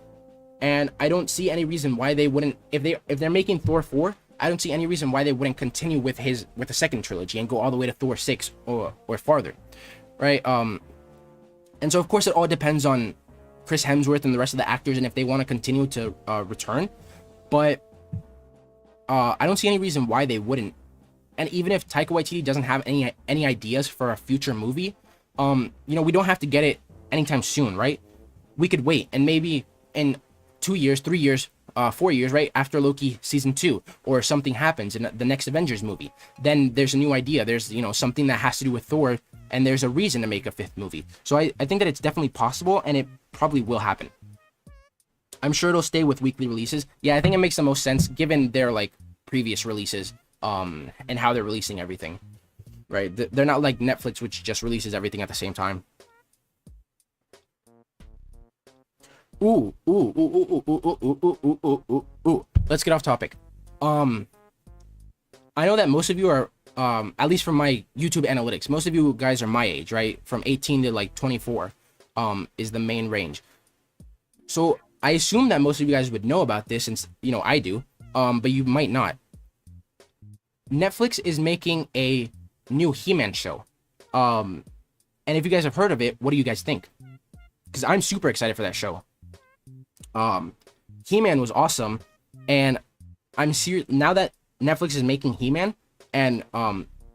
and I don't see any reason why they wouldn't, if they're making Thor 4, I don't see any reason why they wouldn't continue with the second trilogy and go all the way to Thor 6 or farther. Right, and so of course it all depends on Chris Hemsworth and the rest of the actors, and if they want to continue to return. But I don't see any reason why they wouldn't. And even if Taika Waititi doesn't have any ideas for a future movie, we don't have to get it anytime soon, right? We could wait, and maybe in 2 years, 3 years, 4 years, right after Loki season 2, or something happens in the next Avengers movie, then there's a new idea. There's something that has to do with Thor, and there's a reason to make a 5th movie. So I think that it's definitely possible, and it probably will happen. I'm sure it'll stay with weekly releases. Yeah, I think it makes the most sense given their like previous releases, and how they're releasing everything. Right, they're not like Netflix, which just releases everything at the same time. Ooh. Let's get off topic. I know that most of you are, at least from my YouTube analytics, most of you guys are my age, right? From 18 to like 24, is the main range. So I assume that most of you guys would know about this, since, I do, but you might not. Netflix is making a new He-Man show. And if you guys have heard of it, what do you guys think? Because I'm super excited for that show. He-Man was awesome, and I'm serious now that Netflix is making He-Man, and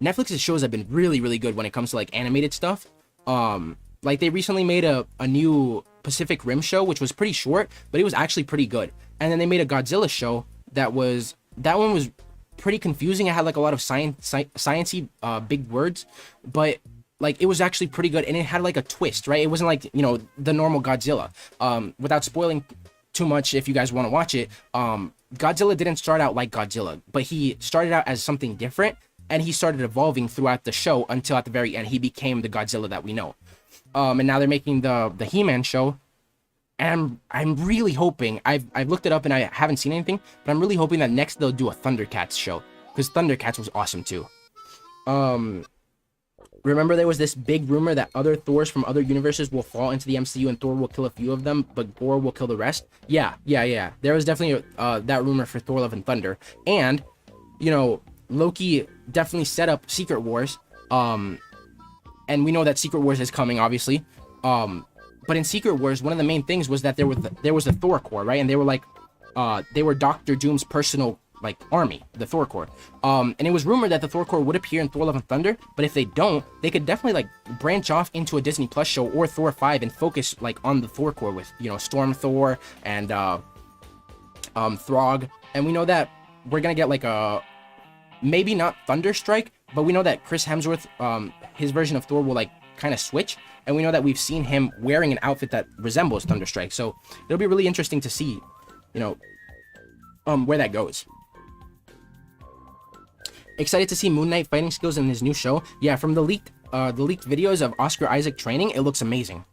Netflix's shows have been really, really good when it comes to like animated stuff. Like they recently made a new Pacific Rim show, which was pretty short, but it was actually pretty good. And then they made a Godzilla show that one was pretty confusing. It had like a lot of sciencey big words, but like it was actually pretty good, and it had like a twist, right? It wasn't like the normal Godzilla. Without spoiling too much, if you guys want to watch it, Godzilla didn't start out like Godzilla, but he started out as something different, and he started evolving throughout the show until at the very end he became the Godzilla that we know. And now they're making the He-Man show, and I'm really hoping, I've looked it up and I haven't seen anything, but I'm really hoping that next they'll do a Thundercats show, because Thundercats was awesome too. Um, remember there was this big rumor that other Thors from other universes will fall into the MCU and Thor will kill a few of them, but Gorr will kill the rest? Yeah. There was definitely that rumor for Thor: Love and Thunder. And, you know, Loki definitely set up Secret Wars. And we know that Secret Wars is coming, obviously. But in Secret Wars, one of the main things was that there was a Thor Corps, right? And they were like, they were Doctor Doom's personal like army, the Thor Corps. And it was rumored that the Thor Corps would appear in Thor: Love and Thunder, but if they don't, they could definitely like branch off into a Disney Plus show or Thor 5 and focus like on the Thor Corps with, you know, Storm Thor and Throg. And we know that we're gonna get like a maybe not Thunderstrike, but we know that Chris Hemsworth, his version of Thor will like kind of switch, and we know that we've seen him wearing an outfit that resembles Thunderstrike. So it'll be really interesting to see, you know, where that goes. Excited to see Moon Knight fighting skills in his new show. Yeah, from the leaked videos of Oscar Isaac training, it looks amazing.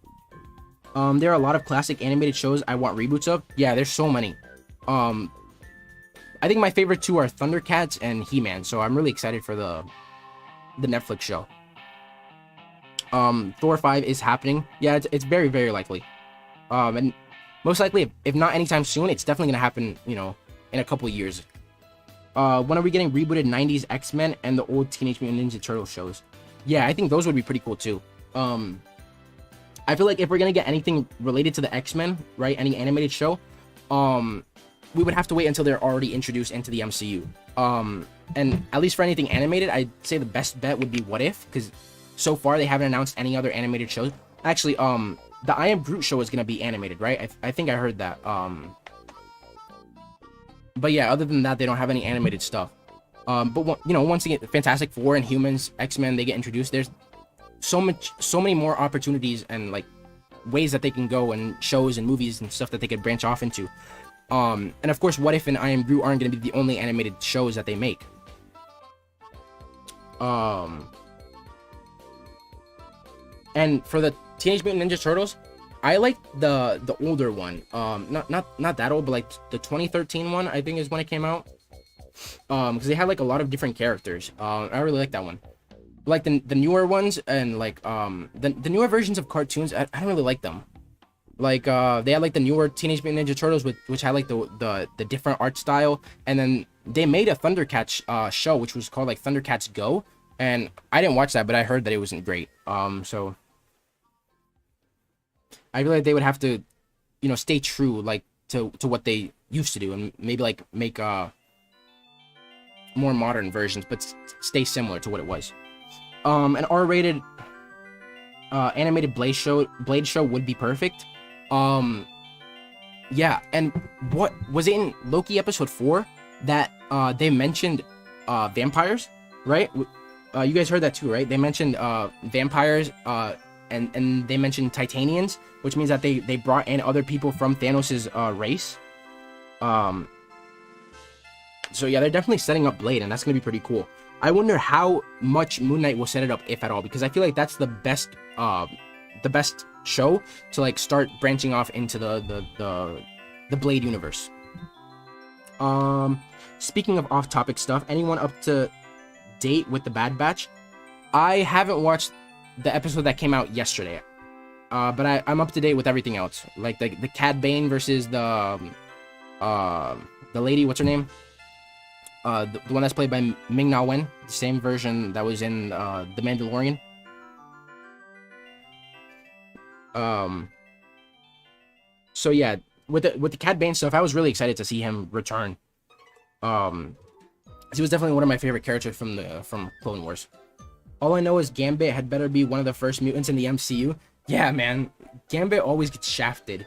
There are a lot of classic animated shows I want reboots of. Yeah, there's so many. I think my favorite two are Thundercats and He-Man, so I'm really excited for the Netflix show. Thor 5 is happening. Yeah, it's very, very likely. And most likely, if not anytime soon, it's definitely gonna happen, you know, in a couple years. When are we getting rebooted 90s X-Men and the old Teenage Mutant Ninja Turtle shows? Yeah, I think those would be pretty cool too. I feel like if we're gonna get anything related to the X-Men, right, any animated show, we would have to wait until they're already introduced into the MCU. And at least for anything animated, I'd say the best bet would be What If, because so far they haven't announced any other animated shows. Actually, the I Am Groot show is gonna be animated, right? I think I heard that. But yeah, other than that, they don't have any animated stuff. But you know, once again, Fantastic Four and Humans, X-Men, they get introduced. There's so many more opportunities and like ways that they can go, and shows and movies and stuff that they could branch off into. And of course, What If and I Am Groot aren't going to be the only animated shows that they make. And for the Teenage Mutant Ninja Turtles, I like the older one. Not that old, but like the 2013 one, I think is when it came out. Because they had like a lot of different characters. I really like that one. Like the newer ones and like the newer versions of cartoons, I don't really like them. Like they had like the newer Teenage Mutant Ninja Turtles which had like the different art style, and then they made a Thundercats show which was called like Thundercats Go, and I didn't watch that, but I heard that it wasn't great. So I feel like they would have to, you know, stay true like to what they used to do, and maybe like make more modern versions, but stay similar to what it was. An R-rated animated Blade show would be perfect. Yeah, and what was it in Loki episode 4 that they mentioned vampires, right? You guys heard that too, right? They mentioned vampires, and they mentioned Titanians, which means that they brought in other people from Thanos' race. So yeah, they're definitely setting up Blade, and that's gonna be pretty cool. I wonder how much Moon Knight will set it up, if at all, because I feel like that's the best show to like start branching off into the Blade universe. Speaking of off-topic stuff, anyone up to date with the Bad Batch? I haven't watched the episode that came out yesterday, but I'm up to date with everything else, like the Cad Bane versus the lady, what's her name? The one that's played by Ming-Na Wen, the same version that was in The Mandalorian. So yeah, with the Cad Bane stuff, I was really excited to see him return. He was definitely one of my favorite characters from Clone Wars. All I know is Gambit had better be one of the first mutants in the MCU. Yeah, man, Gambit always gets shafted.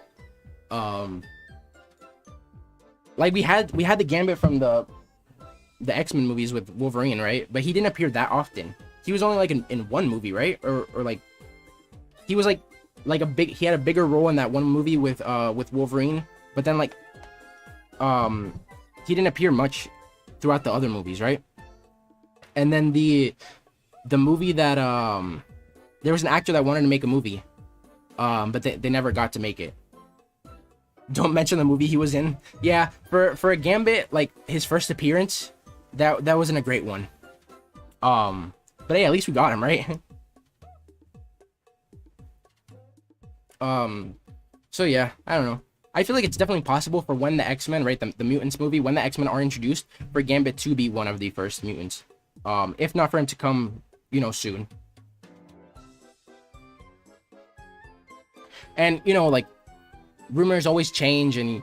Like we had the Gambit from the X-Men movies with Wolverine, right? But he didn't appear that often. He was only like in one movie, right? Or like he was like he had a bigger role in that one movie with Wolverine, but then like he didn't appear much throughout the other movies, right? And then the movie that there was an actor that wanted to make a movie, but they never got to make it. Don't mention the movie he was in. Yeah, for a Gambit, like his first appearance, that wasn't a great one. But hey, at least we got him, right? So yeah, I don't know. I feel like it's definitely possible for when the X-Men, right, the Mutants movie, when the X-Men are introduced, for Gambit to be one of the first mutants. If not for him to come, you know, soon. And, you know, like, rumors always change and,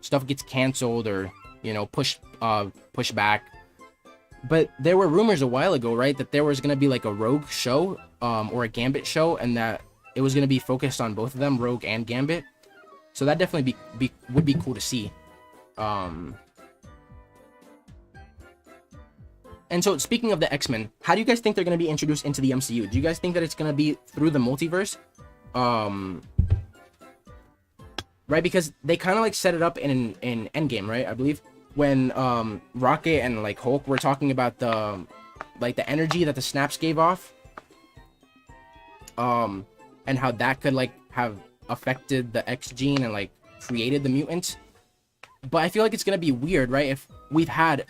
stuff gets canceled or, you know, pushed back. But there were rumors a while ago, right, that there was going to be, like, a Rogue show, or a Gambit show, and that it was going to be focused on both of them, Rogue and Gambit. So that definitely would be cool to see. And so, speaking of the X-Men, how do you guys think they're going to be introduced into the MCU? Do you guys think that it's going to be through the multiverse? Right, because they kind of like set it up in Endgame, right? I believe when Rocket and like Hulk were talking about the energy that the snaps gave off, and how that could like have affected the X gene and like created the mutants. But I feel like it's gonna be weird, right? If we've had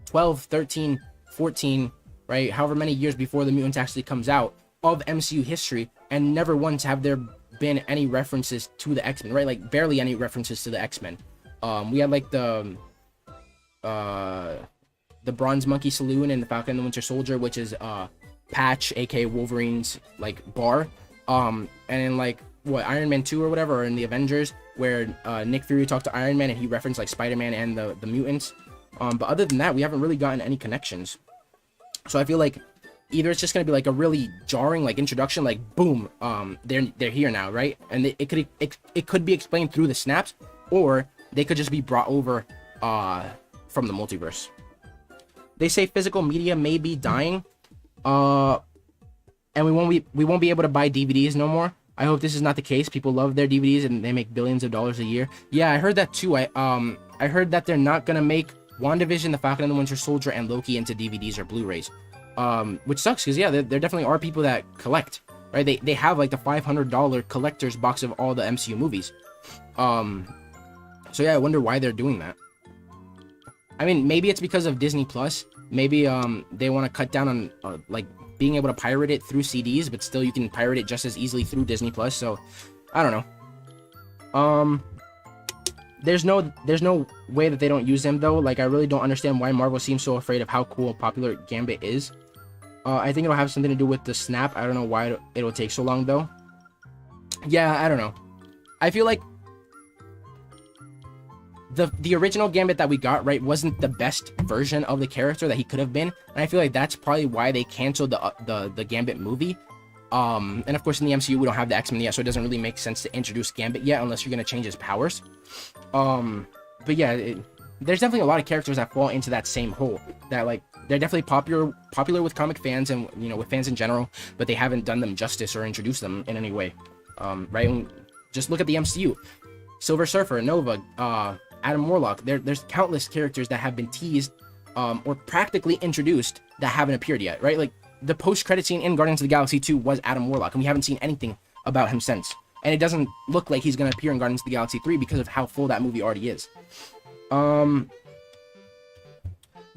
12, 13, 14, right, however many years before the mutants actually comes out of MCU history, and never once have there been any references to the X-Men, right? Like barely any references to the X-Men. We had like the Bronze Monkey Saloon in the Falcon and the Winter Soldier, which is Patch, aka Wolverine's like bar. And in like what, Iron Man 2 or whatever, or in the Avengers, where Nick Fury talked to Iron Man and he referenced like Spider-Man and the mutants. But other than that, we haven't really gotten any connections. So I feel like either it's just gonna be like a really jarring like introduction, like boom, they're here now, right? And it could be explained through the snaps, or they could just be brought over from the multiverse. They say physical media may be dying, and we won't be able to buy DVDs no more. I hope this is not the case. People love their DVDs and they make billions of dollars a year. Yeah, I heard that too. I heard that they're not gonna make WandaVision, The Falcon and the Winter Soldier, and Loki into DVDs or Blu-rays. Which sucks, because yeah, there definitely are people that collect, right? They have like the $500 collector's box of all the MCU movies. So yeah, I wonder why they're doing that. I mean, maybe it's because of Disney Plus. Maybe they want to cut down on like being able to pirate it through CDs, but still you can pirate it just as easily through Disney Plus. So I don't know. There's no way that they don't use them though. Like, I really don't understand why Marvel seems so afraid of how cool and popular Gambit is. I think it'll have something to do with the snap. I don't know why it'll take so long though. Yeah, I don't know. I feel like the original Gambit that we got, right, wasn't the best version of the character that he could have been, and I feel like that's probably why they canceled the Gambit movie. And of course in the MCU we don't have the X-Men yet, so it doesn't really make sense to introduce Gambit yet unless you're gonna change his powers. But yeah, there's definitely a lot of characters that fall into that same hole, that like they're definitely popular with comic fans and, you know, with fans in general, but they haven't done them justice or introduced them in any way. Right? And just look at the MCU. Silver Surfer, Nova, Adam Warlock. There's countless characters that have been teased or practically introduced that haven't appeared yet, right? Like the post-credit scene in Guardians of the Galaxy 2 was Adam Warlock, and we haven't seen anything about him since. And it doesn't look like he's going to appear in Guardians of the Galaxy 3 because of how full that movie already is. The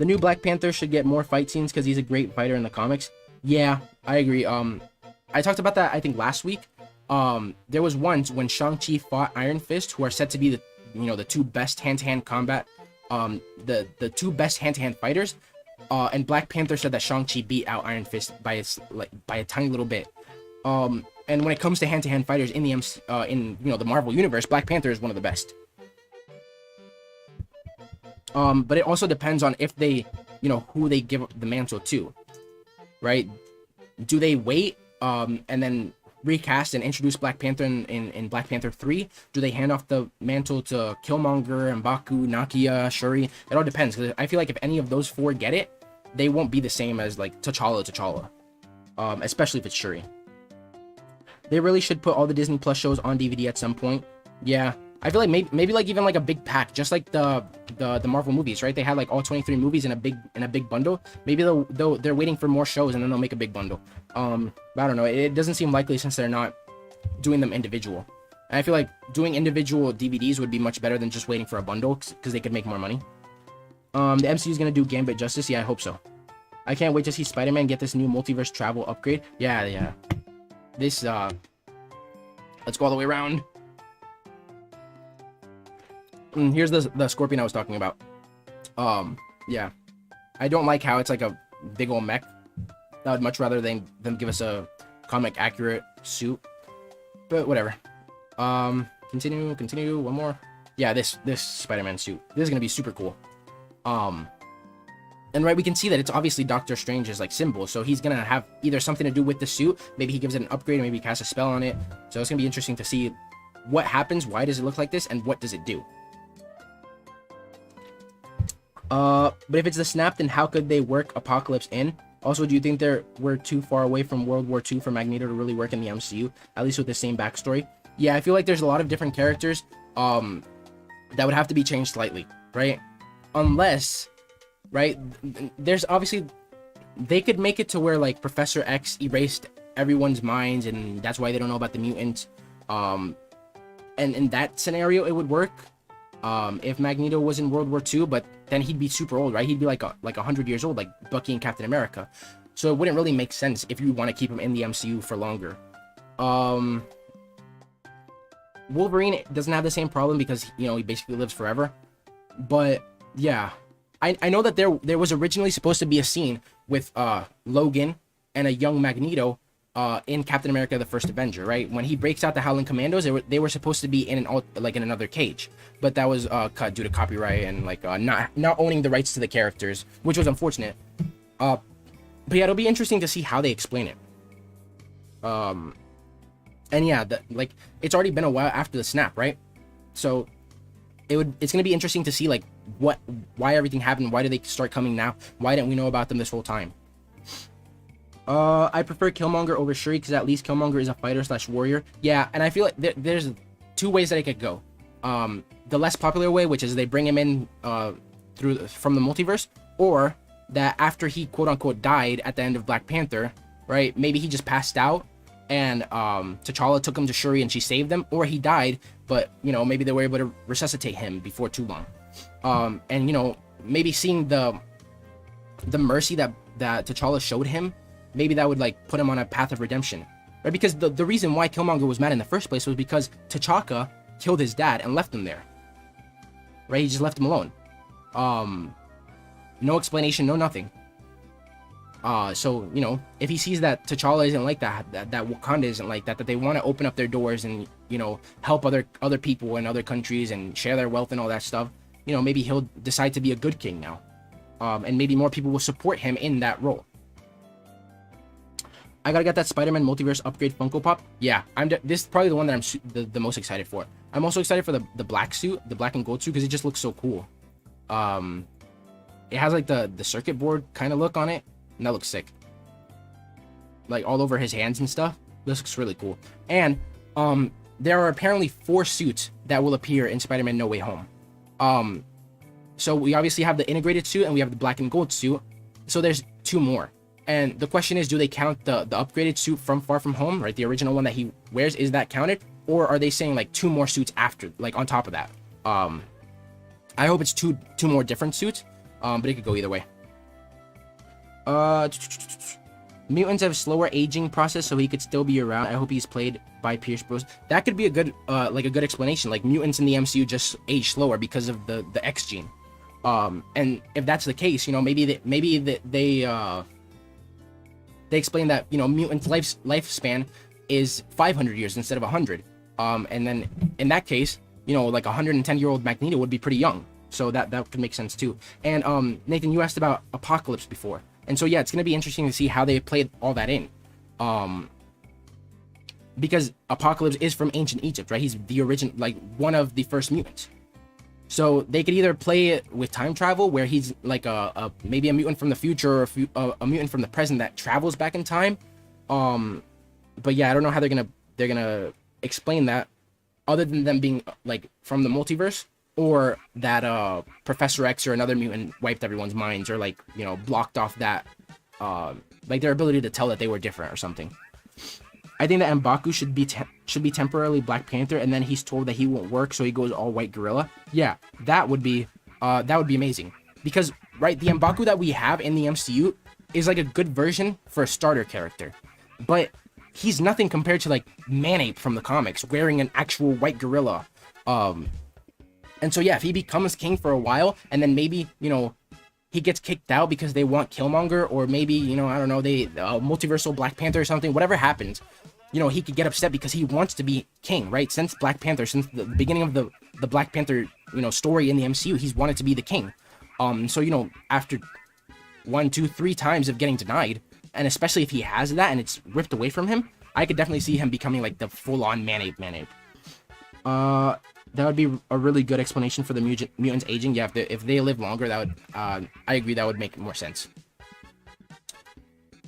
new Black Panther should get more fight scenes because he's a great fighter in the comics. Yeah, I agree. I talked about that, I think, last week. There was once when Shang-Chi fought Iron Fist, who are said to be the two best hand-to-hand combat, the two best hand-to-hand fighters. And Black Panther said that Shang-Chi beat out Iron Fist by a tiny little bit. And when it comes to hand-to-hand fighters in the Marvel universe, Black Panther is one of the best. But it also depends on if they, who they give the mantle to, right? Do they wait and then recast and introduce Black Panther in Black Panther 3? Do they hand off the mantle to Killmonger, M'Baku, Nakia, Shuri? It all depends, because I feel like if any of those four get it, they won't be the same as like T'Challa, especially if it's Shuri. They really should put all the Disney Plus shows on DVD at some point. Yeah, I feel like maybe like even like a big pack, just like the Marvel movies, right? They had like all 23 movies in a big bundle. Maybe they're waiting for more shows and then they'll make a big bundle. But I don't know. It doesn't seem likely since they're not doing them individual. And I feel like doing individual DVDs would be much better than just waiting for a bundle, because they could make more money. The MCU is gonna do Gambit justice. Yeah, I hope so. I can't wait to see Spider-Man get this new multiverse travel upgrade. Yeah. This, let's go all the way around. Here's the Scorpion I was talking about. Yeah. I don't like how it's like a big old mech. I would much rather them give us a comic accurate suit. But whatever. Continue, one more. Yeah, this Spider-Man suit. This is gonna be super cool. And right, we can see that it's obviously Doctor Strange's like symbol, so he's gonna have either something to do with the suit, maybe he gives it an upgrade, maybe he casts a spell on it. So it's gonna be interesting to see what happens, why does it look like this, and what does it do. But if it's the snap, then how could they work Apocalypse in? Also, do you think we're too far away from World War II for Magneto to really work in the MCU, at least with the same backstory? Yeah, I feel like there's a lot of different characters that would have to be changed slightly, right? Unless, right, there's obviously, they could make it to where like Professor X erased everyone's minds and that's why they don't know about the mutants. And in that scenario, it would work if Magneto was in World War II, but then he'd be super old, right? He'd be like 100 years old, like Bucky and Captain America. So it wouldn't really make sense if you want to keep him in the MCU for longer. Wolverine doesn't have the same problem because, you know, he basically lives forever. But yeah, I know that there was originally supposed to be a scene with Logan and a young Magneto in Captain America: The First Avenger, right? When he breaks out the Howling Commandos, they were supposed to be in in another cage, but that was cut due to copyright and like not owning the rights to the characters, which was unfortunate. But yeah, it'll be interesting to see how they explain it. And yeah, like it's already been a while after the snap, right? So it's gonna be interesting to see like why everything happened. Why did they start coming now? Why didn't we know about them this whole time? I prefer Killmonger over Shuri because at least Killmonger is a fighter / warrior. Yeah, and I feel like there's two ways that it could go. The less popular way, which is they bring him in from the multiverse, or that after he quote unquote died at the end of Black Panther, right? Maybe he just passed out and T'Challa took him to Shuri and she saved him, or he died, but you know, maybe they were able to resuscitate him before too long. And you know, maybe seeing the mercy that T'Challa showed him, maybe that would like put him on a path of redemption, right? Because the reason why Killmonger was mad in the first place was because T'Chaka killed his dad and left him there, right? He just left him alone. No explanation, no nothing. So you know, if he sees that T'Challa isn't like that Wakanda isn't like that they want to open up their doors and, you know, help other people in other countries and share their wealth and all that stuff, you know, maybe he'll decide to be a good king now, and maybe more people will support him in that role. I gotta get that Spider-Man multiverse upgrade Funko Pop. Yeah, this is probably the one that I'm the most excited for. I'm also excited for the black suit, the black and gold suit, because it just looks so cool. It has like the circuit board kind of look on it, and that looks sick. Like all over his hands and stuff. This looks really cool. And there are apparently 4 suits that will appear in Spider-Man No Way Home. So we obviously have the integrated suit and we have the black and gold suit. So there's 2 more. And the question is, do they count the upgraded suit from Far From Home, right? The original one that he wears, is that counted? Or are they saying like 2 more suits after, like on top of that? I hope it's two more different suits, but it could go either way. Mutants have slower aging process, so he could still be around. I hope he's played by Pierce Bros. That could be a good explanation. Like mutants in the MCU just age slower because of the X gene. And if that's the case, you know, maybe they explain that, you know, mutants' lifespan is 500 years instead of 100. And then in that case, you know, like 110-year-old Magneto would be pretty young. So that could make sense too. And Nathan, you asked about Apocalypse before. And so yeah, it's gonna be interesting to see how they played all that in. Because Apocalypse is from ancient Egypt, right? He's the original, like one of the first mutants. So they could either play it with time travel, where he's like maybe a mutant from the future, or a mutant from the present that travels back in time. But yeah, I don't know how they're gonna explain that, other than them being like from the multiverse, or that Professor X or another mutant wiped everyone's minds, or like, you know, blocked off that like their ability to tell that they were different or something. I think that M'Baku should be temporarily Black Panther, and then he's told that he won't work, so he goes all white gorilla. Yeah, that would be amazing. Because right, the M'Baku that we have in the MCU is like a good version for a starter character, but he's nothing compared to like Manape from the comics, wearing an actual white gorilla. And so yeah, if he becomes king for a while, and then maybe, you know, he gets kicked out because they want Killmonger, or maybe, you know, I don't know, they multiversal Black Panther or something, whatever happens, you know, he could get upset because he wants to be king, right? Since Black Panther, since the beginning of the Black Panther, you know, story in the MCU, he's wanted to be the king. So, you know, after 1, 2, 3 times of getting denied, and especially if he has that and it's ripped away from him, I could definitely see him becoming like the full-on Manape. That would be a really good explanation for the mutants aging. Yeah, if they live longer, that would, I agree, that would make more sense.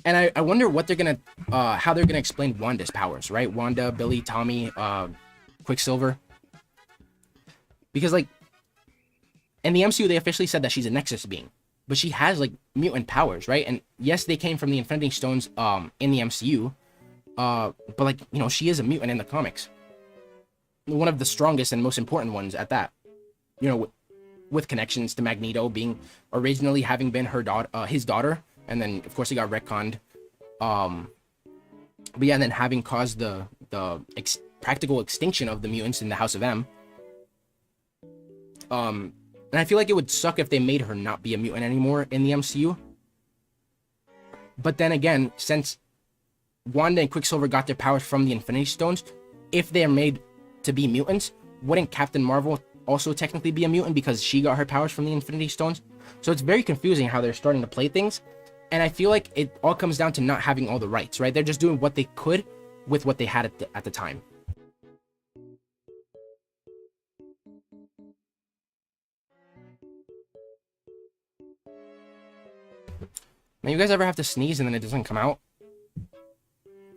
And I wonder what they're gonna, how they're gonna explain Wanda's powers, right? Wanda, Billy, Tommy, Quicksilver. Because, like, in the MCU, they officially said that she's a Nexus being, but she has, like, mutant powers, right? And yes, they came from the Infinity Stones, in the MCU, but, like, you know, she is a mutant in the comics. One of the strongest and most important ones at that. You know, with connections to Magneto being originally having been her daughter, his daughter, and then of course he got retconned. But yeah, and then having caused the practical extinction of the mutants in the House of M. And I feel like it would suck if they made her not be a mutant anymore in the MCU. But then again, since Wanda and Quicksilver got their powers from the Infinity Stones, if they're made to be mutants, wouldn't Captain Marvel also technically be a mutant because she got her powers from the Infinity Stones? So it's very confusing how they're starting to play things, and I feel like it all comes down to not having all the rights, right? They're just doing what they could with what they had at the time. Now, you guys ever have to sneeze and then it doesn't come out?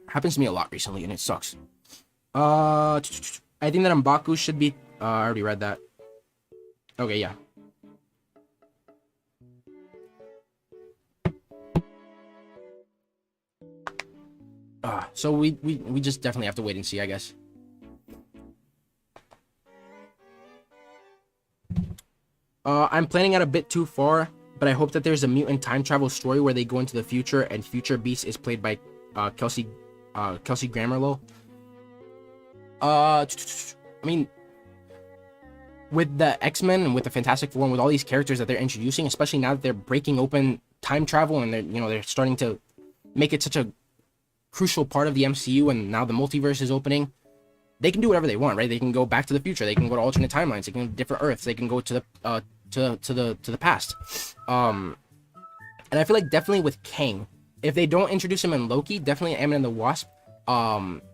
Happens to me a lot recently, and it sucks. I think that M'Baku should be... I already read that. Okay, yeah. So we just definitely have to wait and see, I guess. I'm planning out a bit too far, but I hope that there's a mutant time travel story where they go into the future and Future Beast is played by Kelsey Grammerlow. I mean, with the X-Men and with the Fantastic Four and with all these characters that they're introducing, especially now that they're breaking open time travel and they're, you know, they're starting to make it such a crucial part of the MCU, and now the multiverse is opening, they can do whatever they want, right? They can go back to the future, they can go to alternate timelines, they can go to different Earths, they can go to the past. And I feel like definitely with Kang, if they don't introduce him in Loki, definitely Ant-Man and the Wasp,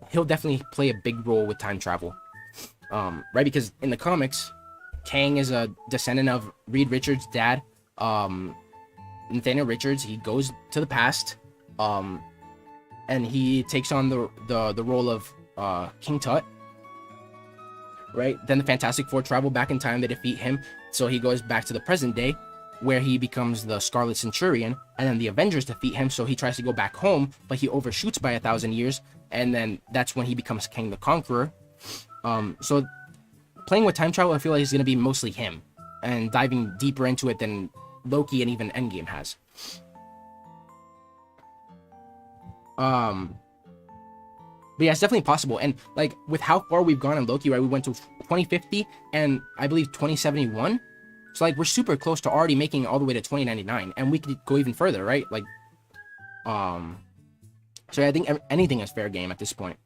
he'll definitely play a big role with time travel, right? Because in the comics, Kang is a descendant of Reed Richards' dad, Nathaniel Richards. He goes to the past, and he takes on the role of King Tut, right? Then the Fantastic Four travel back in time, they defeat him, so he goes back to the present day, where he becomes the Scarlet Centurion, and then the Avengers defeat him, so he tries to go back home, but he overshoots by 1,000 years, and then that's when he becomes Kang the Conqueror. So playing with time travel, I feel like is going to be mostly him, and diving deeper into it than Loki and even Endgame has. But yeah, it's definitely possible, and like with how far we've gone in Loki, right? We went to 2050 and I believe 2071. So like we're super close to already making it all the way to 2099, and we could go even further, right? Like, so yeah, I think anything is fair game at this point.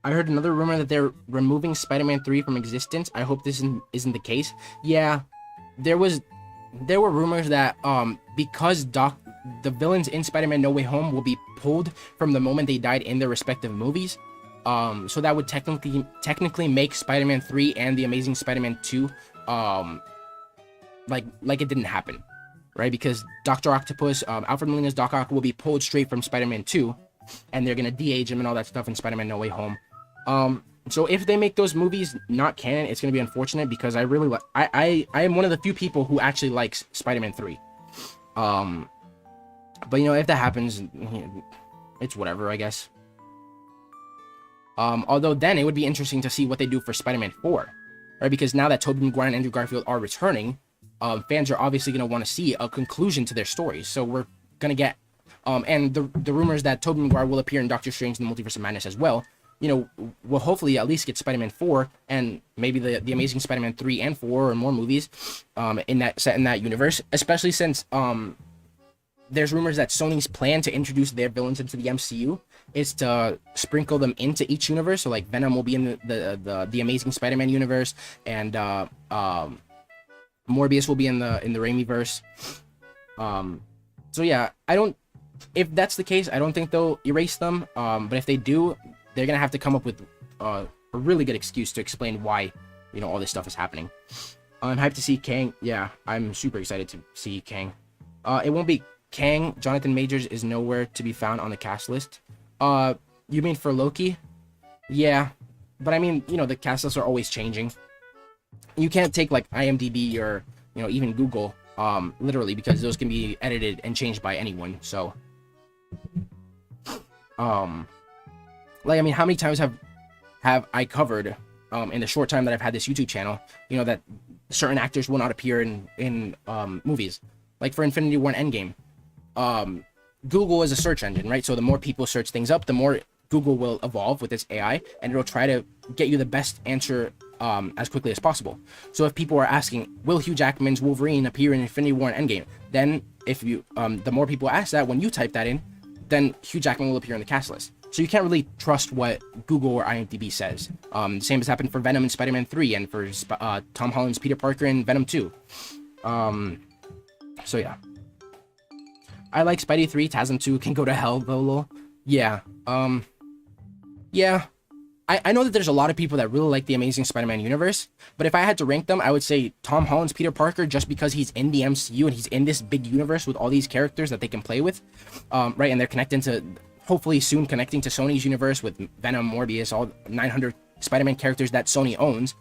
I heard another rumor that they're removing Spider-Man 3 from existence. I hope this isn't the case. Yeah, there were rumors that because the villains in Spider-Man No Way Home will be pulled from the moment they died in their respective movies. So that would technically make Spider-Man 3 and The Amazing Spider-Man 2 like it didn't happen, right? Because Dr. Octopus, Alfred Molina's Doc Ock, will be pulled straight from Spider-Man 2, and they're gonna de-age him and all that stuff in Spider-Man No Way Home. So if they make those movies not canon, it's gonna be unfortunate, because I really like I am one of the few people who actually likes Spider-Man 3. But you know, if that happens, it's whatever, I guess. Although then it would be interesting to see what they do for Spider-Man 4, right? Because now that Tobey Maguire and Andrew Garfield are returning, fans are obviously going to want to see a conclusion to their stories. So we're going to get, and the rumors that Tobey Maguire will appear in Doctor Strange in the Multiverse of Madness as well, you know, we'll hopefully at least get Spider-Man 4 and maybe the Amazing Spider-Man 3 and 4 or more movies in that universe, especially since there's rumors that Sony's plan to introduce their villains into the MCU is to sprinkle them into each universe. So like Venom will be in the Amazing Spider-Man universe, and Morbius will be in the Raimi-verse. So yeah, if that's the case, I don't think they'll erase them. But if they do, they're gonna have to come up with a really good excuse to explain why, you know, all this stuff is happening. I'm hyped to see Kang. Yeah, I'm super excited to see Kang. It won't be Kang. Jonathan Majors is nowhere to be found on the cast list. You mean for Loki? Yeah, but I mean, you know, the cast lists are always changing. You can't take like IMDb or, you know, even Google, literally, because those can be edited and changed by anyone. So, like, I mean, how many times have I covered, in the short time that I've had this YouTube channel, you know, that certain actors will not appear in movies, like for Infinity War and Endgame. Google is a search engine, right? So the more people search things up, the more Google will evolve with its AI, and it'll try to get you the best answer as quickly as possible. So if people are asking, will Hugh Jackman's Wolverine appear in Infinity War and Endgame? Then if you, the more people ask that, when you type that in, then Hugh Jackman will appear in the cast list. So you can't really trust what Google or IMDb says. Same has happened for Venom and Spider-Man 3 and for Tom Holland's Peter Parker in Venom 2. So yeah. I like Spidey 3, TASM 2 can go to hell though, lol. Yeah. Yeah. I know that there's a lot of people that really like the Amazing Spider-Man universe, but if I had to rank them, I would say Tom Holland's Peter Parker, just because he's in the MCU and he's in this big universe with all these characters that they can play with, right? And they're connecting to, hopefully soon connecting to Sony's universe with Venom, Morbius, all 900 Spider-Man characters that Sony owns.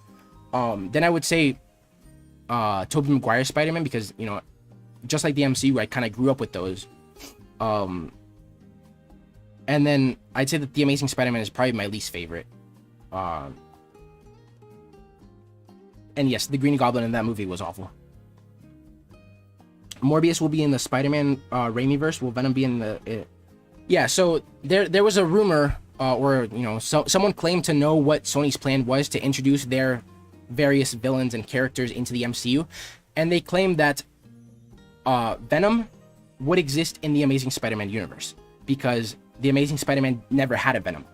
Then I would say Tobey Maguire's Spider-Man, because, you know, just like the MCU, I kind of grew up with those. And then I'd say that the Amazing Spider-Man is probably my least favorite. And yes, the Green Goblin in that movie was awful. Morbius will be in the Spider-Man Raimi-verse. Will Venom be in the... Yeah, so there was a rumor, or, you know, someone claimed to know what Sony's plan was to introduce their various villains and characters into the MCU. And they claimed that Venom would exist in the Amazing Spider-Man universe, because the Amazing Spider-Man never had a Venom.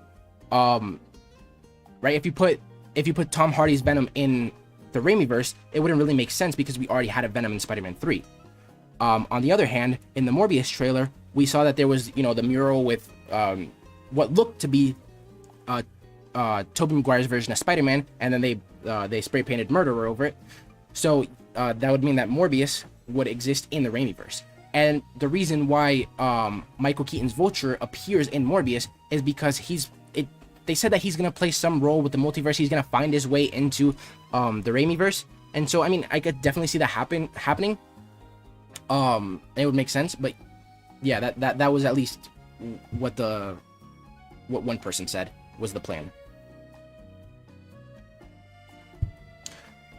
Right? If you put Tom Hardy's Venom in the Raimi-verse, it wouldn't really make sense because we already had a Venom in Spider-Man 3. On the other hand, in the Morbius trailer, we saw that there was, you know, the mural with what looked to be Tobey Maguire's version of Spider-Man, and then they spray painted murderer over it. So that would mean that Morbius would exist in the Raimi-verse. And the reason why Michael Keaton's Vulture appears in Morbius is because they said that he's going to play some role with the multiverse. He's going to find his way into the Raimi-verse. And so, I mean, I could definitely see that happening. It would make sense. But yeah, that was at least what one person said was the plan.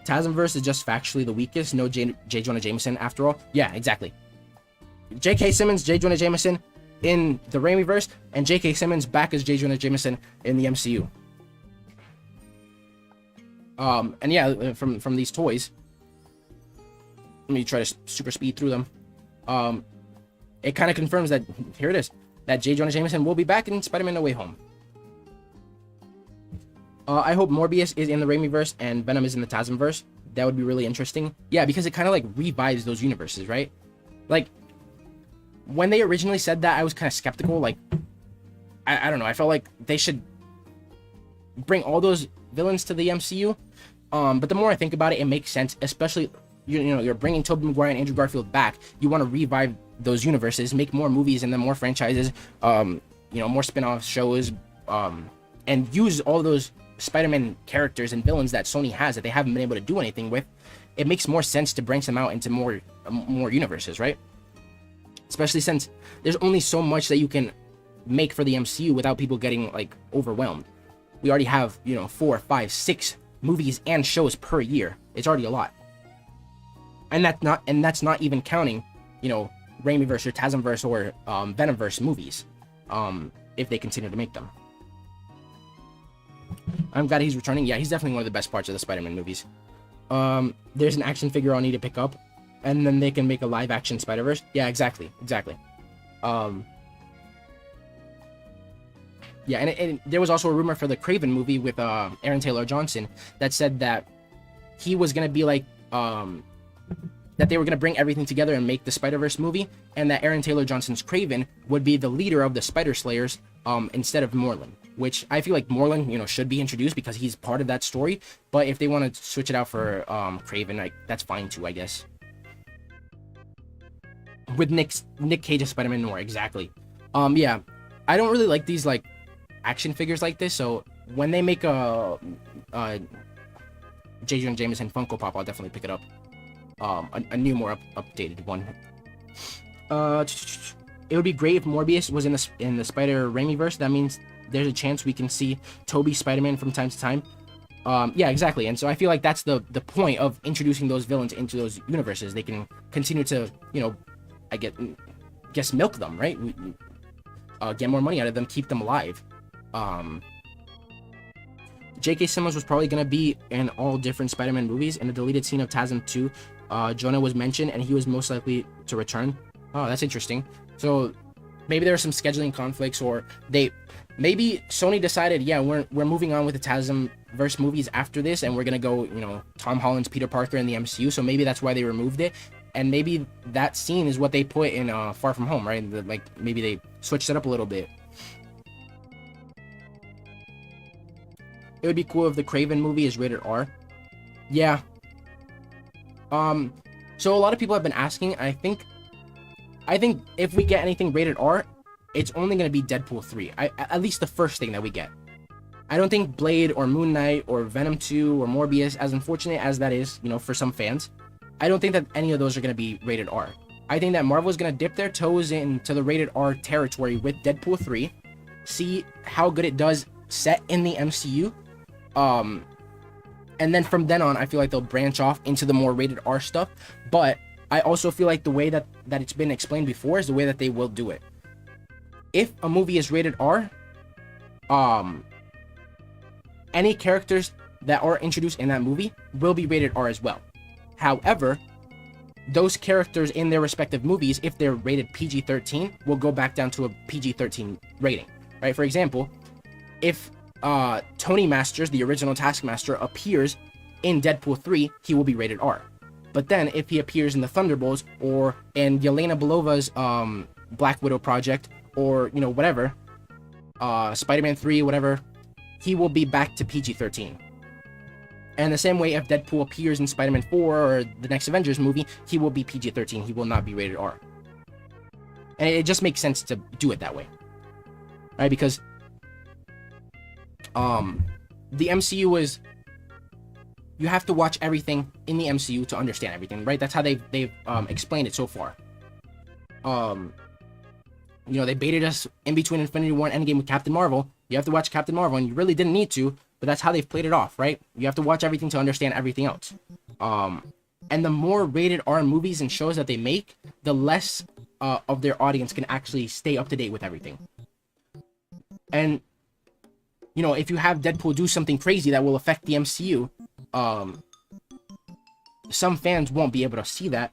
TASMverse is just factually the weakest. No J. Jonah Jameson after all. Yeah, exactly. J.K. Simmons, J. Jonah Jameson in the Raimi-verse, and J.K. Simmons back as J. Jonah Jameson in the MCU. And yeah, from these toys, let me try to super speed through them. It kind of confirms that, here it is, that J. Jonah Jameson will be back in Spider-Man No Way Home. I hope Morbius is in the Raimi-verse and Venom is in the TASMverse. That would be really interesting. Yeah, because it kind of like revives those universes, right? Like, when they originally said that, I was kind of skeptical. Like, I don't know. I felt like they should bring all those villains to the MCU. But the more I think about it, it makes sense. Especially, you know, you're bringing Tobey Maguire and Andrew Garfield back. You want to revive those universes, make more movies and then more franchises. You know, more spin-off shows. And use all those Spider-Man characters and villains that Sony has that they haven't been able to do anything with. It makes more sense to branch them out into more universes, right? Especially since there's only so much that you can make for the MCU without people getting like overwhelmed. We already have, you know, 4, 5, 6 movies and shows per year. It's already a lot. that's not even counting, you know, Raimiverse or TASMverse or Venomverse movies, if they continue to make them. I'm glad he's returning. Yeah, he's definitely one of the best parts of the Spider-Man movies. There's an action figure I'll need to pick up, and then they can make a live-action Spider-Verse. Yeah, exactly. Yeah, and there was also a rumor for the Kraven movie with Aaron Taylor Johnson that said that he was gonna be like that they were gonna bring everything together and make the Spider-Verse movie, and that Aaron Taylor Johnson's Kraven would be the leader of the Spider Slayers instead of Morlun, which I feel like Morlun, you know, should be introduced because he's part of that story. But if they want to switch it out for Kraven, that's fine too, I guess. With Nick Cage's Spider-Man Noir, exactly. Yeah, I don't really like these like action figures like this, so when they make a J. Jonah Jameson Funko Pop, I'll definitely pick it up. A new, more updated one. It would be great if Morbius was in the Spider Raimiverse. That means there's a chance we can see Tobey Spider-Man from time to time. Yeah, exactly. And so I feel like that's the point of introducing those villains into those universes. They can continue to, you know, I guess milk them, right? Get more money out of them, keep them alive. J.K. Simmons was probably going to be in all different Spider-Man movies. In the deleted scene of TASM 2, Jonah was mentioned, and he was most likely to return. Oh, that's interesting. So maybe there are some scheduling conflicts, or maybe Sony decided, yeah, we're moving on with the TASMverse movies after this, and we're going to go, you know, Tom Holland's Peter Parker in the MCU. So maybe that's why they removed it. And maybe that scene is what they put in Far From Home, right? Like maybe they switched it up a little bit. It would be cool if the Kraven movie is rated R. Yeah. So a lot of people have been asking. I think if we get anything rated R, it's only going to be Deadpool 3. At least the first thing that we get. I don't think Blade or Moon Knight or Venom 2 or Morbius, as unfortunate as that is, you know, for some fans, I don't think that any of those are going to be rated R. I think that Marvel is going to dip their toes into the rated R territory with Deadpool 3, see how good it does set in the MCU, and then from then on, I feel like they'll branch off into the more rated R stuff. But I also feel like the way that it's been explained before is the way that they will do it. If a movie is rated R, any characters that are introduced in that movie will be rated R as well. However, those characters in their respective movies, if they're rated PG-13, will go back down to a PG-13 rating, right? For example, if Tony Masters, the original Taskmaster, appears in Deadpool 3, he will be rated R. But then if he appears in the Thunderbolts or in Yelena Belova's Black Widow project, or, you know, whatever, Spider-Man 3, whatever, he will be back to PG-13. And the same way, if Deadpool appears in Spider-Man 4 or the next Avengers movie, he will be PG-13. He will not be rated R. And it just makes sense to do it that way, right? Because the MCU is, you have to watch everything in the MCU to understand everything, right? That's how they've explained it so far. You know, they baited us in between Infinity War and Endgame with Captain Marvel. You have to watch Captain Marvel, and you really didn't need to, but that's how they've played it off, right? You have to watch everything to understand everything else. And the more rated R movies and shows that they make, the less of their audience can actually stay up to date with everything. And, you know, if you have Deadpool do something crazy that will affect the MCU, some fans won't be able to see that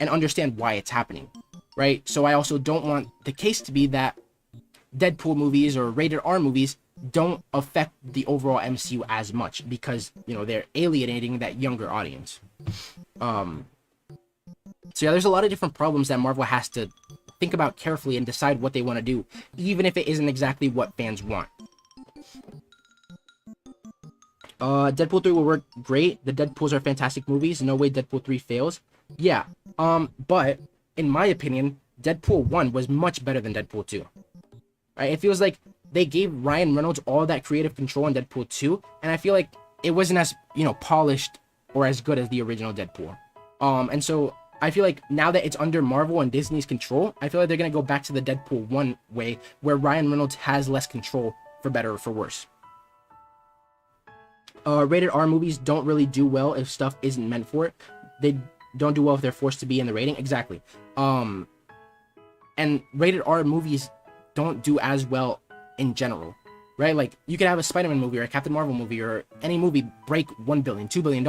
and understand why it's happening, right? So I also don't want the case to be that Deadpool movies or rated R movies don't affect the overall MCU as much, because, you know, they're alienating that younger audience. So yeah, there's a lot of different problems that Marvel has to think about carefully and decide what they want to do, even if it isn't exactly what fans want. Deadpool 3 will work great. The Deadpools are fantastic movies. No way Deadpool 3 fails. Yeah. But in my opinion, Deadpool 1 was much better than Deadpool 2. Right? It feels like they gave Ryan Reynolds all that creative control in Deadpool 2, and I feel like it wasn't as, you know, polished or as good as the original Deadpool. And so I feel like now that it's under Marvel and Disney's control, I feel like they're gonna go back to the Deadpool 1 way, where Ryan Reynolds has less control, for better or for worse. Rated R movies don't really do well if stuff isn't meant for it. They don't do well if they're forced to be in the rating. Exactly. And rated R movies don't do as well in general, right? Like, you could have a Spider-Man movie or a Captain Marvel movie or any movie break $1 billion, $2 billion,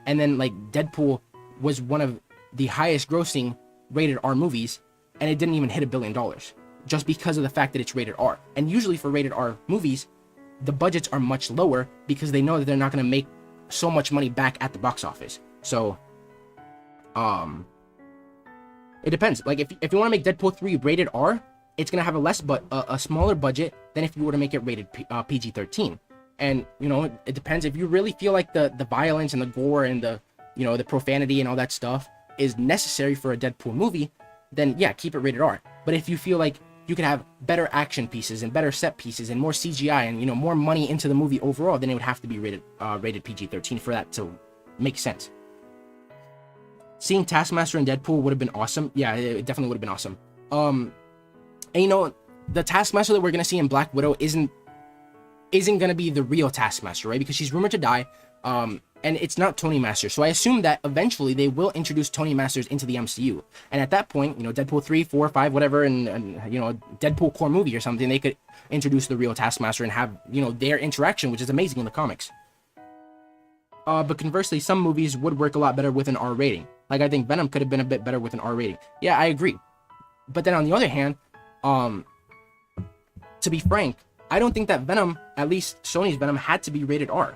and then like Deadpool was one of the highest grossing rated R movies, and it didn't even hit $1 billion, just because of the fact that it's rated R. And usually for rated R movies, the budgets are much lower because they know that they're not going to make so much money back at the box office. So, it depends. Like, if you want to make Deadpool 3 rated R, it's going to have a smaller budget than if you were to make it rated PG-13. And, you know, it depends. If you really feel like the violence and the gore and the, you know, the profanity and all that stuff is necessary for a Deadpool movie, then yeah, keep it rated R. But if you feel like you could have better action pieces and better set pieces and more CGI and, you know, more money into the movie overall, then it would have to be rated PG-13 for that to make sense. Seeing Taskmaster and Deadpool would have been awesome. Yeah, it definitely would have been awesome. And you know, the Taskmaster that we're gonna see in Black Widow isn't gonna be the real Taskmaster, right? Because she's rumored to die. And it's not Tony Masters. So I assume that eventually they will introduce Tony Masters into the MCU. And at that point, you know, Deadpool 3, 4, 5, whatever, and you know, Deadpool core movie or something, they could introduce the real Taskmaster and have, you know, their interaction, which is amazing in the comics. But conversely, some movies would work a lot better with an R rating. Like, I think Venom could have been a bit better with an R rating. Yeah, I agree. But then on the other hand, to be frank, I don't think that Venom, at least Sony's Venom, had to be rated R.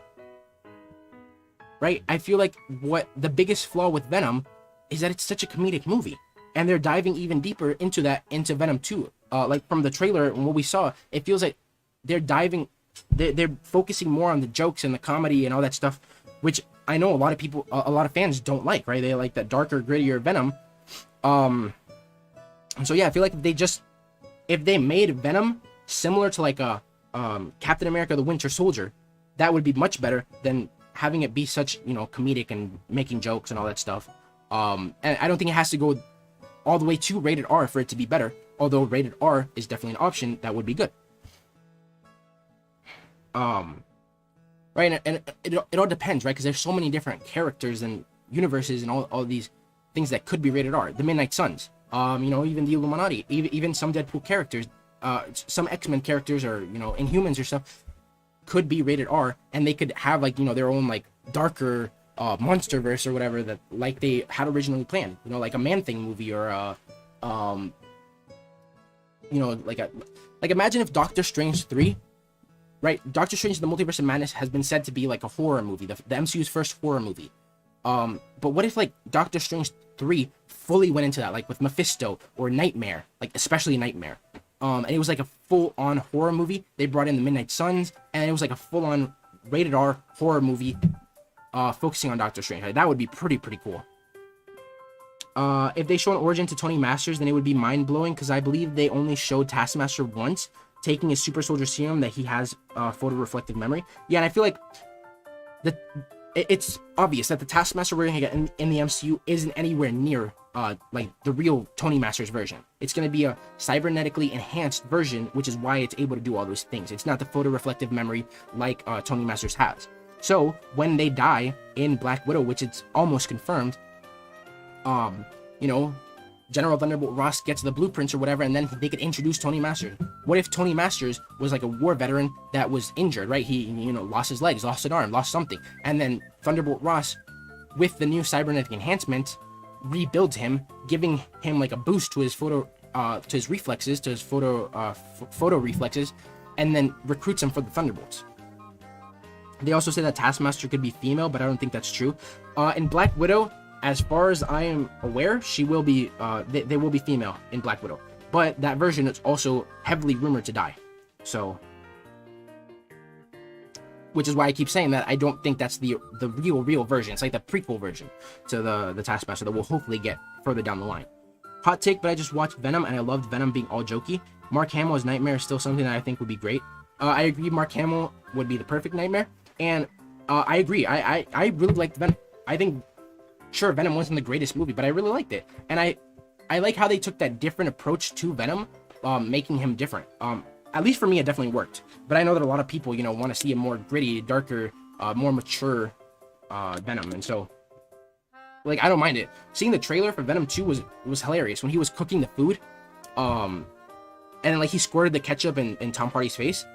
Right? I feel like what the biggest flaw with Venom is that it's such a comedic movie, and they're diving even deeper into Venom 2. Like, from the trailer and what we saw, it feels like they're focusing more on the jokes and the comedy and all that stuff, which I know a lot of people, a lot of fans don't like, right? They like that darker, grittier Venom. So yeah, I feel like if they made Venom similar to like a Captain America: The Winter Soldier, that would be much better than having it be such, you know, comedic and making jokes and all that stuff. And I don't think it has to go all the way to rated R for it to be better, although rated R is definitely an option that would be good. Right, and it all depends, right? Because there's so many different characters and universes and all these things that could be rated R. The Midnight Suns, you know, even the Illuminati, even some Deadpool characters, some X-Men characters, or, you know, Inhumans or stuff, could be rated R, and they could have, like, you know, their own, like, darker monsterverse or whatever, that, like, they had originally planned, you know, like a Man-Thing movie, or you know, like imagine if Doctor Strange 3, right? Doctor Strange: The Multiverse of Madness has been said to be like a horror movie, the MCU's first horror movie. But what if, like, Doctor Strange 3 fully went into that, like with Mephisto or Nightmare, like especially Nightmare. And it was like a full-on horror movie. They brought in the Midnight Suns, and it was like a full-on rated R horror movie, focusing on Doctor Strange. Like, that would be pretty cool. If they show an origin to Tony Masters, then it would be mind-blowing, because I believe they only showed Taskmaster once, taking his super soldier serum that he has photoreflective memory. Yeah, and I feel like it's obvious that the Taskmaster we're gonna get in the MCU isn't anywhere near like the real Tony Masters version. It's gonna be a cybernetically enhanced version, which is why it's able to do all those things. It's not the photoreflective memory like Tony Masters has. So when they die in Black Widow, which it's almost confirmed, you know, General Thunderbolt Ross gets the blueprints or whatever, and then they could introduce Tony Masters. What if Tony Masters was like a war veteran that was injured, right? He, you know, lost his legs, lost an arm, lost something, and then Thunderbolt Ross, with the new cybernetic enhancement, rebuilds him, giving him like a boost to his photo reflexes, photo reflexes, and then recruits him for the Thunderbolts. They also say that Taskmaster could be female, but I don't think that's true. In Black Widow, as far as I am aware, she will be, they will be female in Black Widow. But that version is also heavily rumored to die. So, which is why I keep saying that I don't think that's the real version. It's like the prequel version to the Taskmaster that we'll hopefully get further down the line. Hot take, but I just watched Venom and I loved Venom being all jokey. Mark Hamill as Nightmare is still something that I think would be great. I agree Mark Hamill would be the perfect Nightmare. And I agree. I really liked Venom. I think, sure, Venom wasn't the greatest movie, but I really liked it. And I like how they took that different approach to Venom, making him different. At least for me, it definitely worked. But I know that a lot of people, you know, want to see a more gritty, darker, more mature Venom. And so, like I don't mind it. Seeing the trailer for Venom 2 was hilarious when he was cooking the food, and then like he squirted the ketchup in Tom Hardy's face.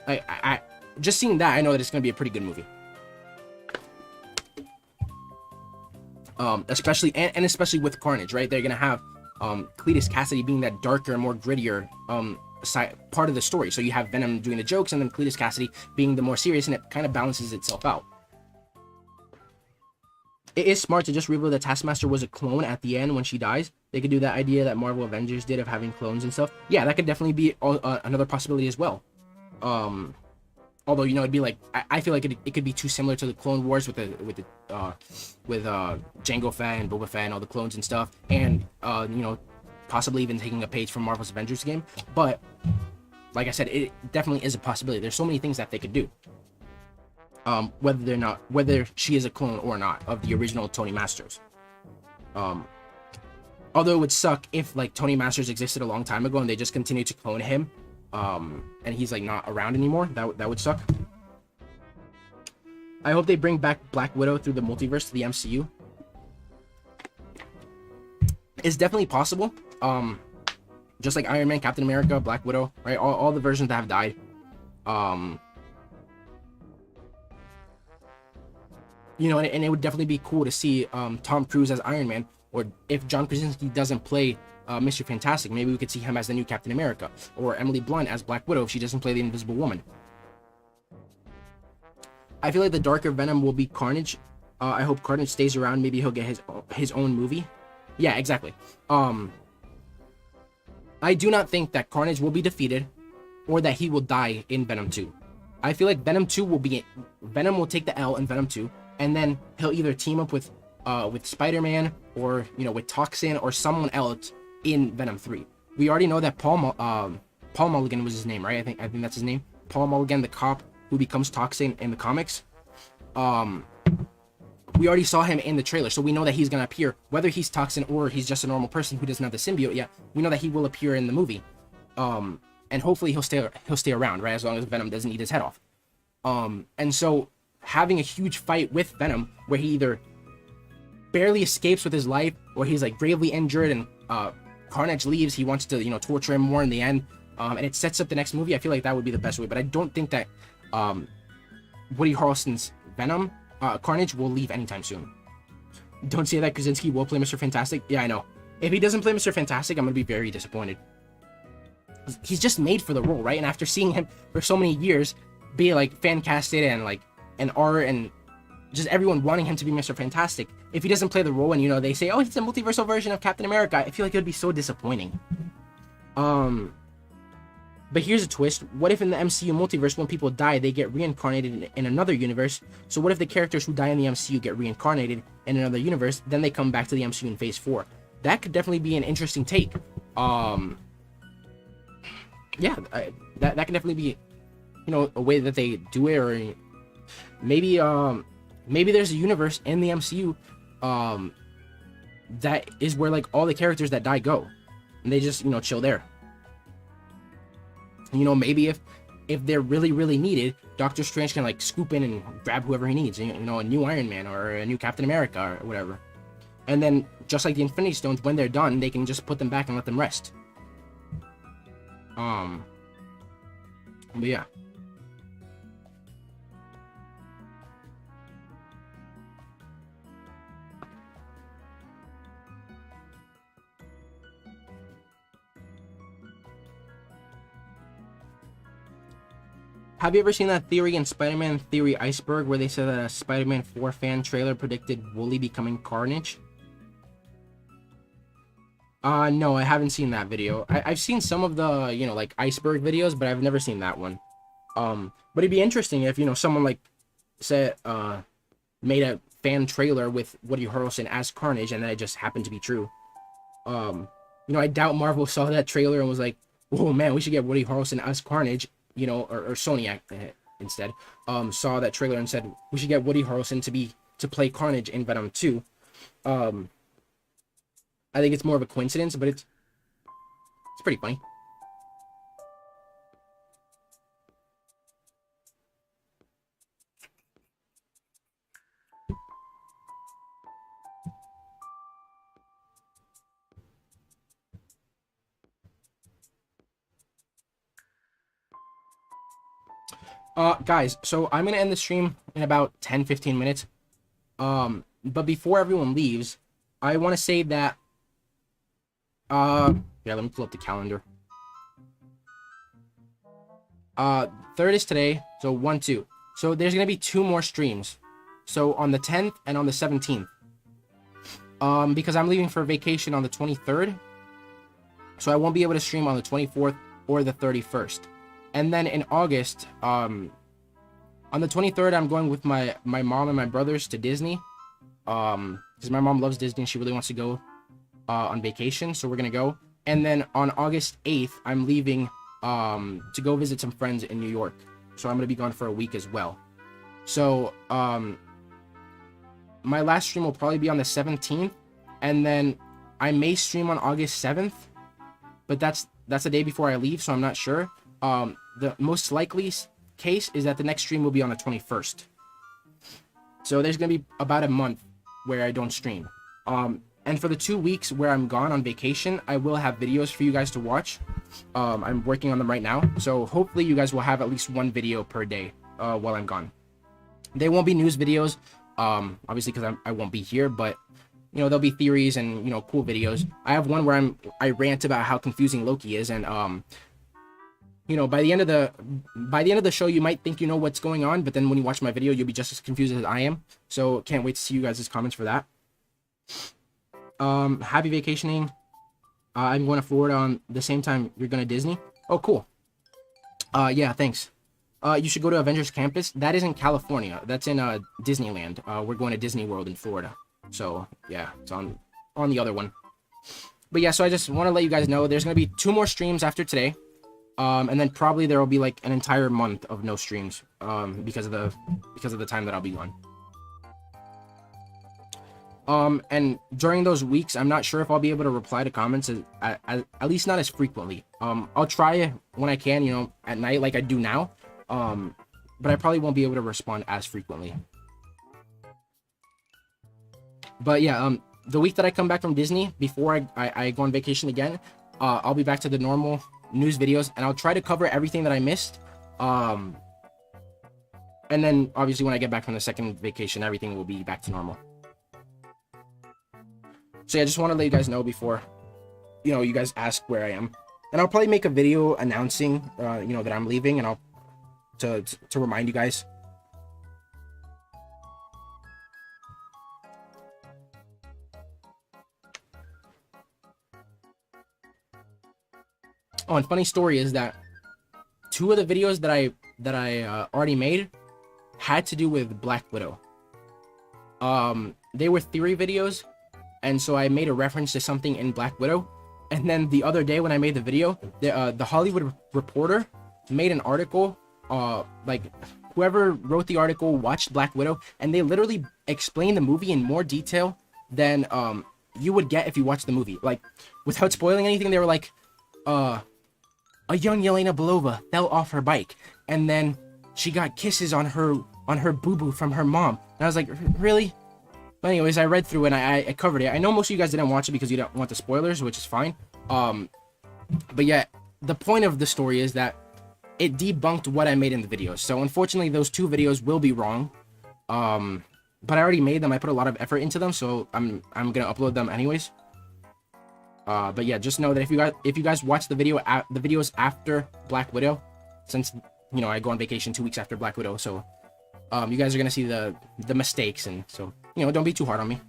I just seeing that, I know that it's gonna be a pretty good movie. Especially and especially with Carnage, right? They're gonna have Cletus Cassidy being that darker, more grittier part of the story. So you have Venom doing the jokes, and then Cletus Cassidy being the more serious, and it kind of balances itself out. It is smart to just reveal that Taskmaster was a clone at the end when she dies. They could do that idea that Marvel Avengers did of having clones and stuff. Yeah, that could definitely be another possibility as well. Although, you know, it'd be like, I feel like it could be too similar to the Clone Wars with Jango Fett and Boba Fett and all the clones and stuff, and you know, possibly even taking a page from Marvel's Avengers game. But like I said, it definitely is a possibility. There's so many things that they could do. Whether she is a clone or not of the original Tony Masters. Although it would suck if like Tony Masters existed a long time ago and they just continue to clone him, and he's like not around anymore. That would suck. I hope they bring back Black Widow through the multiverse to the MCU. It's definitely possible. Just like Iron Man, Captain America, Black Widow, right? All the versions that have died. You know, and it would definitely be cool to see Tom Cruise as Iron Man, or if John Krasinski doesn't play Mr. Fantastic, maybe we could see him as the new Captain America, or Emily Blunt as Black Widow if she doesn't play the Invisible Woman. I feel like the darker Venom will be Carnage. I hope Carnage stays around. Maybe he'll get his own movie. Yeah, exactly. I do not think that Carnage will be defeated, or that he will die in Venom 2. I feel like Venom will take the L in Venom 2, and then he'll either team up with Spider-Man, or you know, with Toxin or someone else in Venom 3. We already know that Paul Mulligan was his name, right? I think that's his name. Paul Mulligan, the cop who becomes Toxin in the comics. We already saw him in the trailer, so we know that he's gonna appear, whether he's Toxin or he's just a normal person who doesn't have the symbiote yet. We know that he will appear in the movie, and hopefully he'll stay around, right? As long as Venom doesn't eat his head off. And so having a huge fight with Venom, where he either barely escapes with his life, or he's like gravely injured, and Carnage leaves. He wants to, you know, torture him more in the end, and it sets up the next movie. I feel like that would be the best way, but I don't think that Woody Harrelson's Venom, Carnage, will leave anytime soon. Don't say that Krasinski will play Mr. Fantastic. Yeah, I know. If he doesn't play Mr. Fantastic, I'm gonna be very disappointed. He's just made for the role, right? And after seeing him for so many years be like fan casted and like an art and just everyone wanting him to be Mr. Fantastic, if he doesn't play the role and, you know, they say, oh, it's a multiversal version of Captain America, I feel like it would be so disappointing. But here's a twist. What if in the MCU multiverse, when people die, they get reincarnated in another universe? So what if the characters who die in the MCU get reincarnated in another universe, then they come back to the MCU in Phase 4? That could definitely be an interesting take. Yeah, that could definitely be, you know, a way that they do it, or maybe maybe there's a universe in the MCU that is where like all the characters that die go, and they just, you know, chill there. You know, maybe if they're really needed, Doctor Strange can like scoop in and grab whoever he needs, you know, a new Iron Man or a new Captain America or whatever. And then just like the Infinity Stones, when they're done, they can just put them back and let them rest. But yeah. Have you ever seen that theory in Spider-Man Theory Iceberg where they said that a Spider-Man 4 fan trailer predicted Wooly becoming Carnage? No, I haven't seen that video. I've seen some of the, you know, like Iceberg videos, but I've never seen that one. But it'd be interesting if, you know, someone like said, made a fan trailer with Woody Harrelson as Carnage, and then it just happened to be true. You know, I doubt Marvel saw that trailer and was like, oh man, we should get Woody Harrelson as Carnage. You know, or Sony instead saw that trailer and said we should get Woody Harrelson to play Carnage in Venom 2. I think it's more of a coincidence, but it's pretty funny. Guys, so I'm gonna end the stream in about 10-15 minutes. But before everyone leaves, I want to say that, yeah, let me pull up the calendar. Third is today, so 1, 2. So there's gonna be 2 more streams. So on the 10th and on the 17th. Because I'm leaving for vacation on the 23rd, so I won't be able to stream on the 24th or the 31st. And then in August, on the 23rd, I'm going with my mom and my brothers to Disney. Because my mom loves Disney and she really wants to go on vacation, so we're gonna go. And then on August 8th, I'm leaving to go visit some friends in New York. So I'm gonna be gone for a week as well. So my last stream will probably be on the 17th, and then I may stream on August 7th, but that's the day before I leave, so I'm not sure. The most likely case is that the next stream will be on the 21st. So there's gonna be about a month where I don't stream. And for the 2 weeks where I'm gone on vacation, I will have videos for you guys to watch. I'm working on them right now, so hopefully you guys will have at least 1 video per day while I'm gone. They won't be news videos, obviously because I won't be here, but you know, there'll be theories and, you know, cool videos. I have one where I rant about how confusing Loki is, and you know, by the end of the show, you might think you know what's going on, but then when you watch my video, you'll be just as confused as I am. So can't wait to see you guys' comments for that. Happy vacationing. I'm going to Florida on the same time you're going to Disney. Oh, cool. Yeah, thanks. You should go to Avengers Campus. That is in California. That's in Disneyland. We're going to Disney World in Florida. So yeah, it's on the other one. But yeah, so I just want to let you guys know there's going to be 2 more streams after today. And then probably there will be like an entire month of no streams because of the time that I'll be gone. And during those weeks, I'm not sure if I'll be able to reply to comments at least not as frequently. I'll try when I can, you know, at night like I do now. But I probably won't be able to respond as frequently. But yeah, the week that I come back from Disney, before I go on vacation again, I'll be back to the normal news videos, and I'll try to cover everything that I missed. And then obviously when I get back from the second vacation, everything will be back to normal. So yeah, I just want to let you guys know before, you know, you guys ask where I am. And I'll probably make a video announcing, you know, that I'm leaving, and I'll to remind you guys. Oh, and funny story is that 2 of the videos that I already made had to do with Black Widow. They were theory videos, and so I made a reference to something in Black Widow. And then the other day when I made the video, the Hollywood Reporter made an article, like whoever wrote the article watched Black Widow, and they literally explained the movie in more detail than you would get if you watched the movie. Like, without spoiling anything, they were like, a young Yelena Belova fell off her bike, and then she got kisses on her boo-boo from her mom. And I was like, really? But anyways, I read through it, and I covered it. I know most of you guys didn't watch it because you don't want the spoilers, which is fine. But yeah, the point of the story is that it debunked what I made in the videos. So unfortunately, those 2 videos will be wrong. But I already made them. I put a lot of effort into them, so I'm gonna upload them anyways. But yeah, just know that if you guys watch the videos after Black Widow, since you know I go on vacation 2 weeks after Black Widow, so you guys are gonna see the mistakes, and so you know, don't be too hard on me.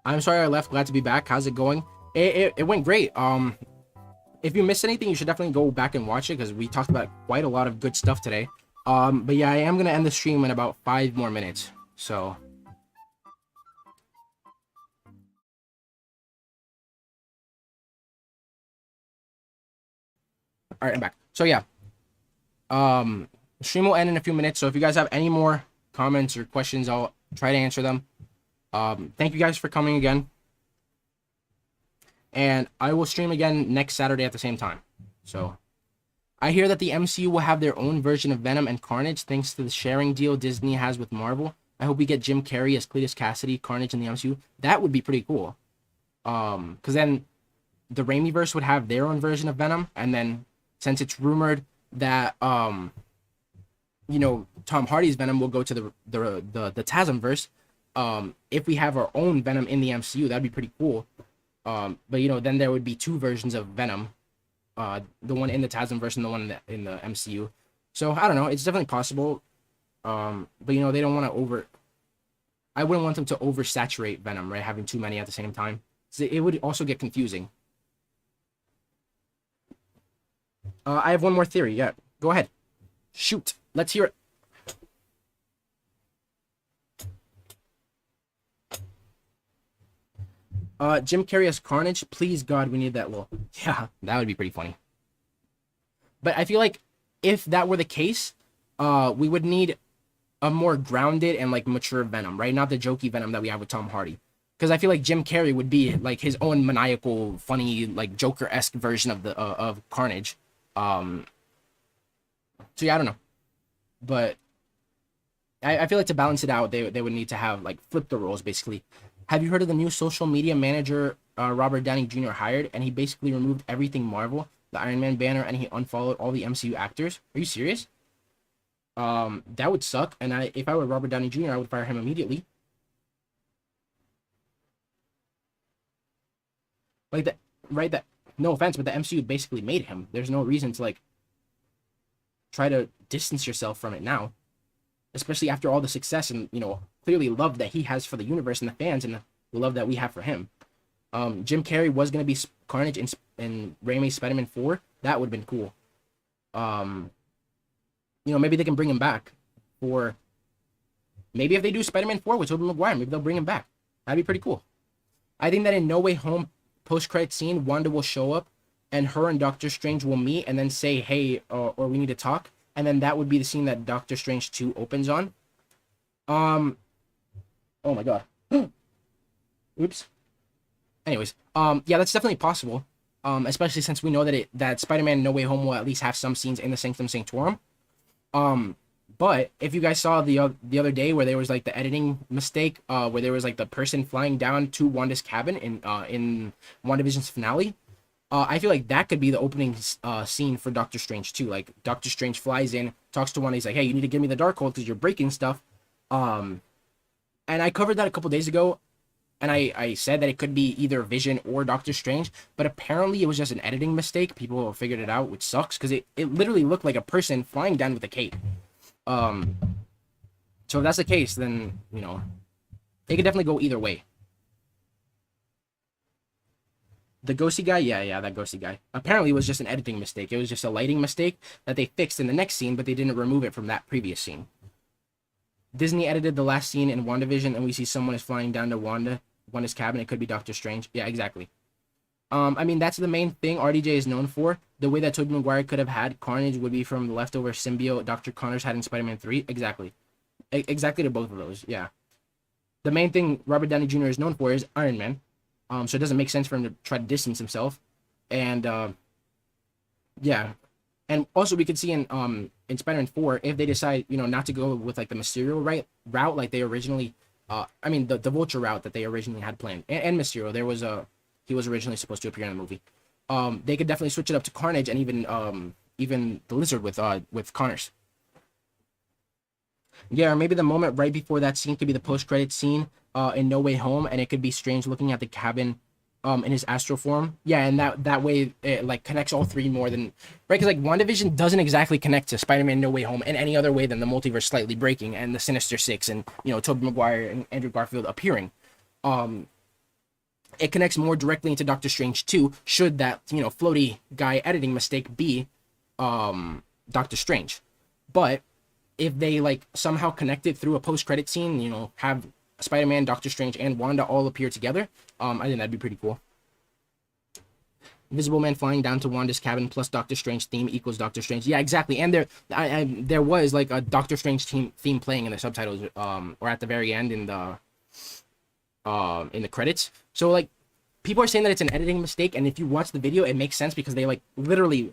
I'm sorry I left. Glad to be back. How's it going? It went great. If you missed anything, you should definitely go back and watch it because we talked about quite a lot of good stuff today. But yeah, I am gonna end the stream in about 5 more minutes. So. All right, I'm back. So yeah. The stream will end in a few minutes, so if you guys have any more comments or questions, I'll try to answer them. Thank you guys for coming again. And I will stream again next Saturday at the same time. So, I hear that the MCU will have their own version of Venom and Carnage thanks to the sharing deal Disney has with Marvel. I hope we get Jim Carrey as Cletus Cassidy, Carnage in the MCU. That would be pretty cool. Because then the Raimiverse would have their own version of Venom, and then since it's rumored that you know, Tom Hardy's Venom will go to the Tasmverse, if we have our own Venom in the MCU, that'd be pretty cool. But you know, then there would be two versions of Venom, the one in the Tasmverse and the one in the MCU. So I don't know, it's definitely possible. But you know, they don't want to I wouldn't want them to oversaturate Venom, right? Having too many at the same time. So it would also get confusing. I have one more theory. Yeah, go ahead. Shoot. Let's hear it. Jim Carrey as Carnage. Please, God, we need that little. Yeah, that would be pretty funny. But I feel like if that were the case, we would need a more grounded and like mature Venom, right? Not the jokey Venom that we have with Tom Hardy. Because I feel like Jim Carrey would be like his own maniacal, funny, like Joker-esque version of the of Carnage. So yeah, I don't know, but I feel like to balance it out, they would need to have like flip the roles basically. Have you heard of the new social media manager Robert Downey Jr. hired? And he basically removed everything Marvel, the Iron Man banner, and he unfollowed all the MCU actors. Are you serious? That would suck. And if I were Robert Downey Jr., I would fire him immediately. Like that, right? That, no offense, but the MCU basically made him. There's no reason to like try to distance yourself from it now, especially after all the success and, you know, clearly love that he has for the universe and the fans and the love that we have for him. Jim Carrey was going to be Carnage in Raimi's Spider-Man 4. That would have been cool. You know, maybe they can bring him back for, maybe if they do Spider-Man 4 with Tobey Maguire, maybe they'll bring him back. That'd be pretty cool. I think that in No Way Home post-credit scene, Wanda will show up and her and Doctor Strange will meet and then say, hey, or we need to talk. And then that would be the scene that Doctor Strange 2 opens on. Oh my god. Oops. Anyways, yeah, that's definitely possible. Especially since we know that Spider-Man No Way Home will at least have some scenes in the Sanctum Sanctorum. But if you guys saw the other day where there was like the editing mistake, where there was like the person flying down to Wanda's cabin in WandaVision's finale, I feel like that could be the opening scene for Doctor Strange too. Like Doctor Strange flies in, talks to Wanda, he's like, hey, you need to give me the Darkhold because you're breaking stuff. And I covered that a couple days ago, and I said that it could be either Vision or Doctor Strange, but apparently it was just an editing mistake. People figured it out, which sucks, because it literally looked like a person flying down with a cape. So if that's the case, then, you know, it could definitely go either way. The ghosty guy? Yeah, that ghosty guy. Apparently it was just an editing mistake. It was just a lighting mistake that they fixed in the next scene, but they didn't remove it from that previous scene. Disney edited the last scene in WandaVision, and we see someone is flying down to Wanda's cabin. It could be Doctor Strange. Yeah, exactly. I mean, that's the main thing RDJ is known for. The way that Tobey Maguire could have had Carnage would be from the leftover symbiote Dr. Connors had in Spider-Man 3. Exactly. Exactly to both of those, yeah. The main thing Robert Downey Jr. is known for is Iron Man. So it doesn't make sense for him to try to distance himself. And, yeah. And also we could see in Spider-Man 4, if they decide, you know, not to go with, like, the Mysterio route like they originally, I mean, the Vulture route that they originally had planned. And Mysterio, there was he was originally supposed to appear in the movie. They could definitely switch it up to Carnage and even the Lizard with Connors. Yeah, or maybe the moment right before that scene could be the post-credit scene in No Way Home, and it could be Strange looking at the cabin in his astral form. Yeah, and that way it like connects all three more than right, because like WandaVision doesn't exactly connect to Spider-Man No Way Home in any other way than the multiverse slightly breaking and the Sinister Six and, you know, Tobey Maguire and Andrew Garfield appearing. It connects more directly into Doctor Strange 2, should that, you know, floaty guy editing mistake be Doctor Strange. But if they like somehow connect it through a post-credit scene, you know, have Spider-Man, Doctor Strange, and Wanda all appear together, I think that'd be pretty cool. Invisible Man flying down to Wanda's cabin plus Doctor Strange theme equals Doctor Strange. Yeah, exactly. And there was like a Doctor Strange theme playing in the subtitles, or at the very end in the credits. So like, people are saying that it's an editing mistake, and if you watch the video, it makes sense because they like literally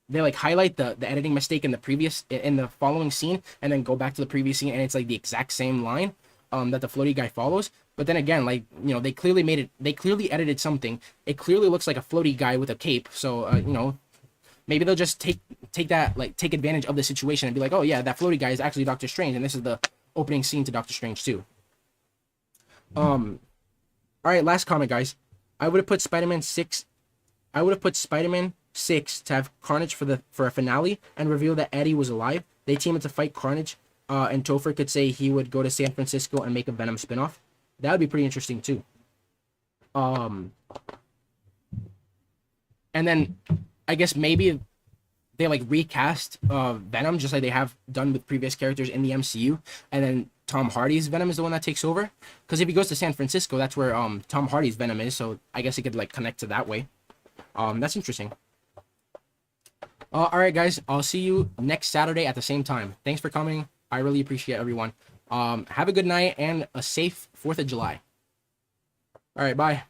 they like highlight the editing mistake in the following scene, and then go back to the previous scene, and it's like the exact same line that the floaty guy follows. But then again, like, you know, they clearly edited something. It clearly looks like a floaty guy with a cape. So you know, maybe they'll just take advantage of the situation and be like, oh yeah, that floaty guy is actually Doctor Strange, and this is the opening scene to Doctor Strange 2. All right, last comment, guys. I would have put Spider-Man 6 to have Carnage for a finale and reveal that Eddie was alive. They team up to fight Carnage, and Topher could say he would go to San Francisco and make a Venom spinoff. That would be pretty interesting too. And then I guess maybe they like recast Venom just like they have done with previous characters in the MCU, and then Tom Hardy's Venom is the one that takes over. Because if he goes to San Francisco, that's where Tom Hardy's Venom is. So I guess it could like connect to that way. That's interesting. All right, guys. I'll see you next Saturday at the same time. Thanks for coming. I really appreciate everyone. Have a good night and a safe 4th of July. All right, bye.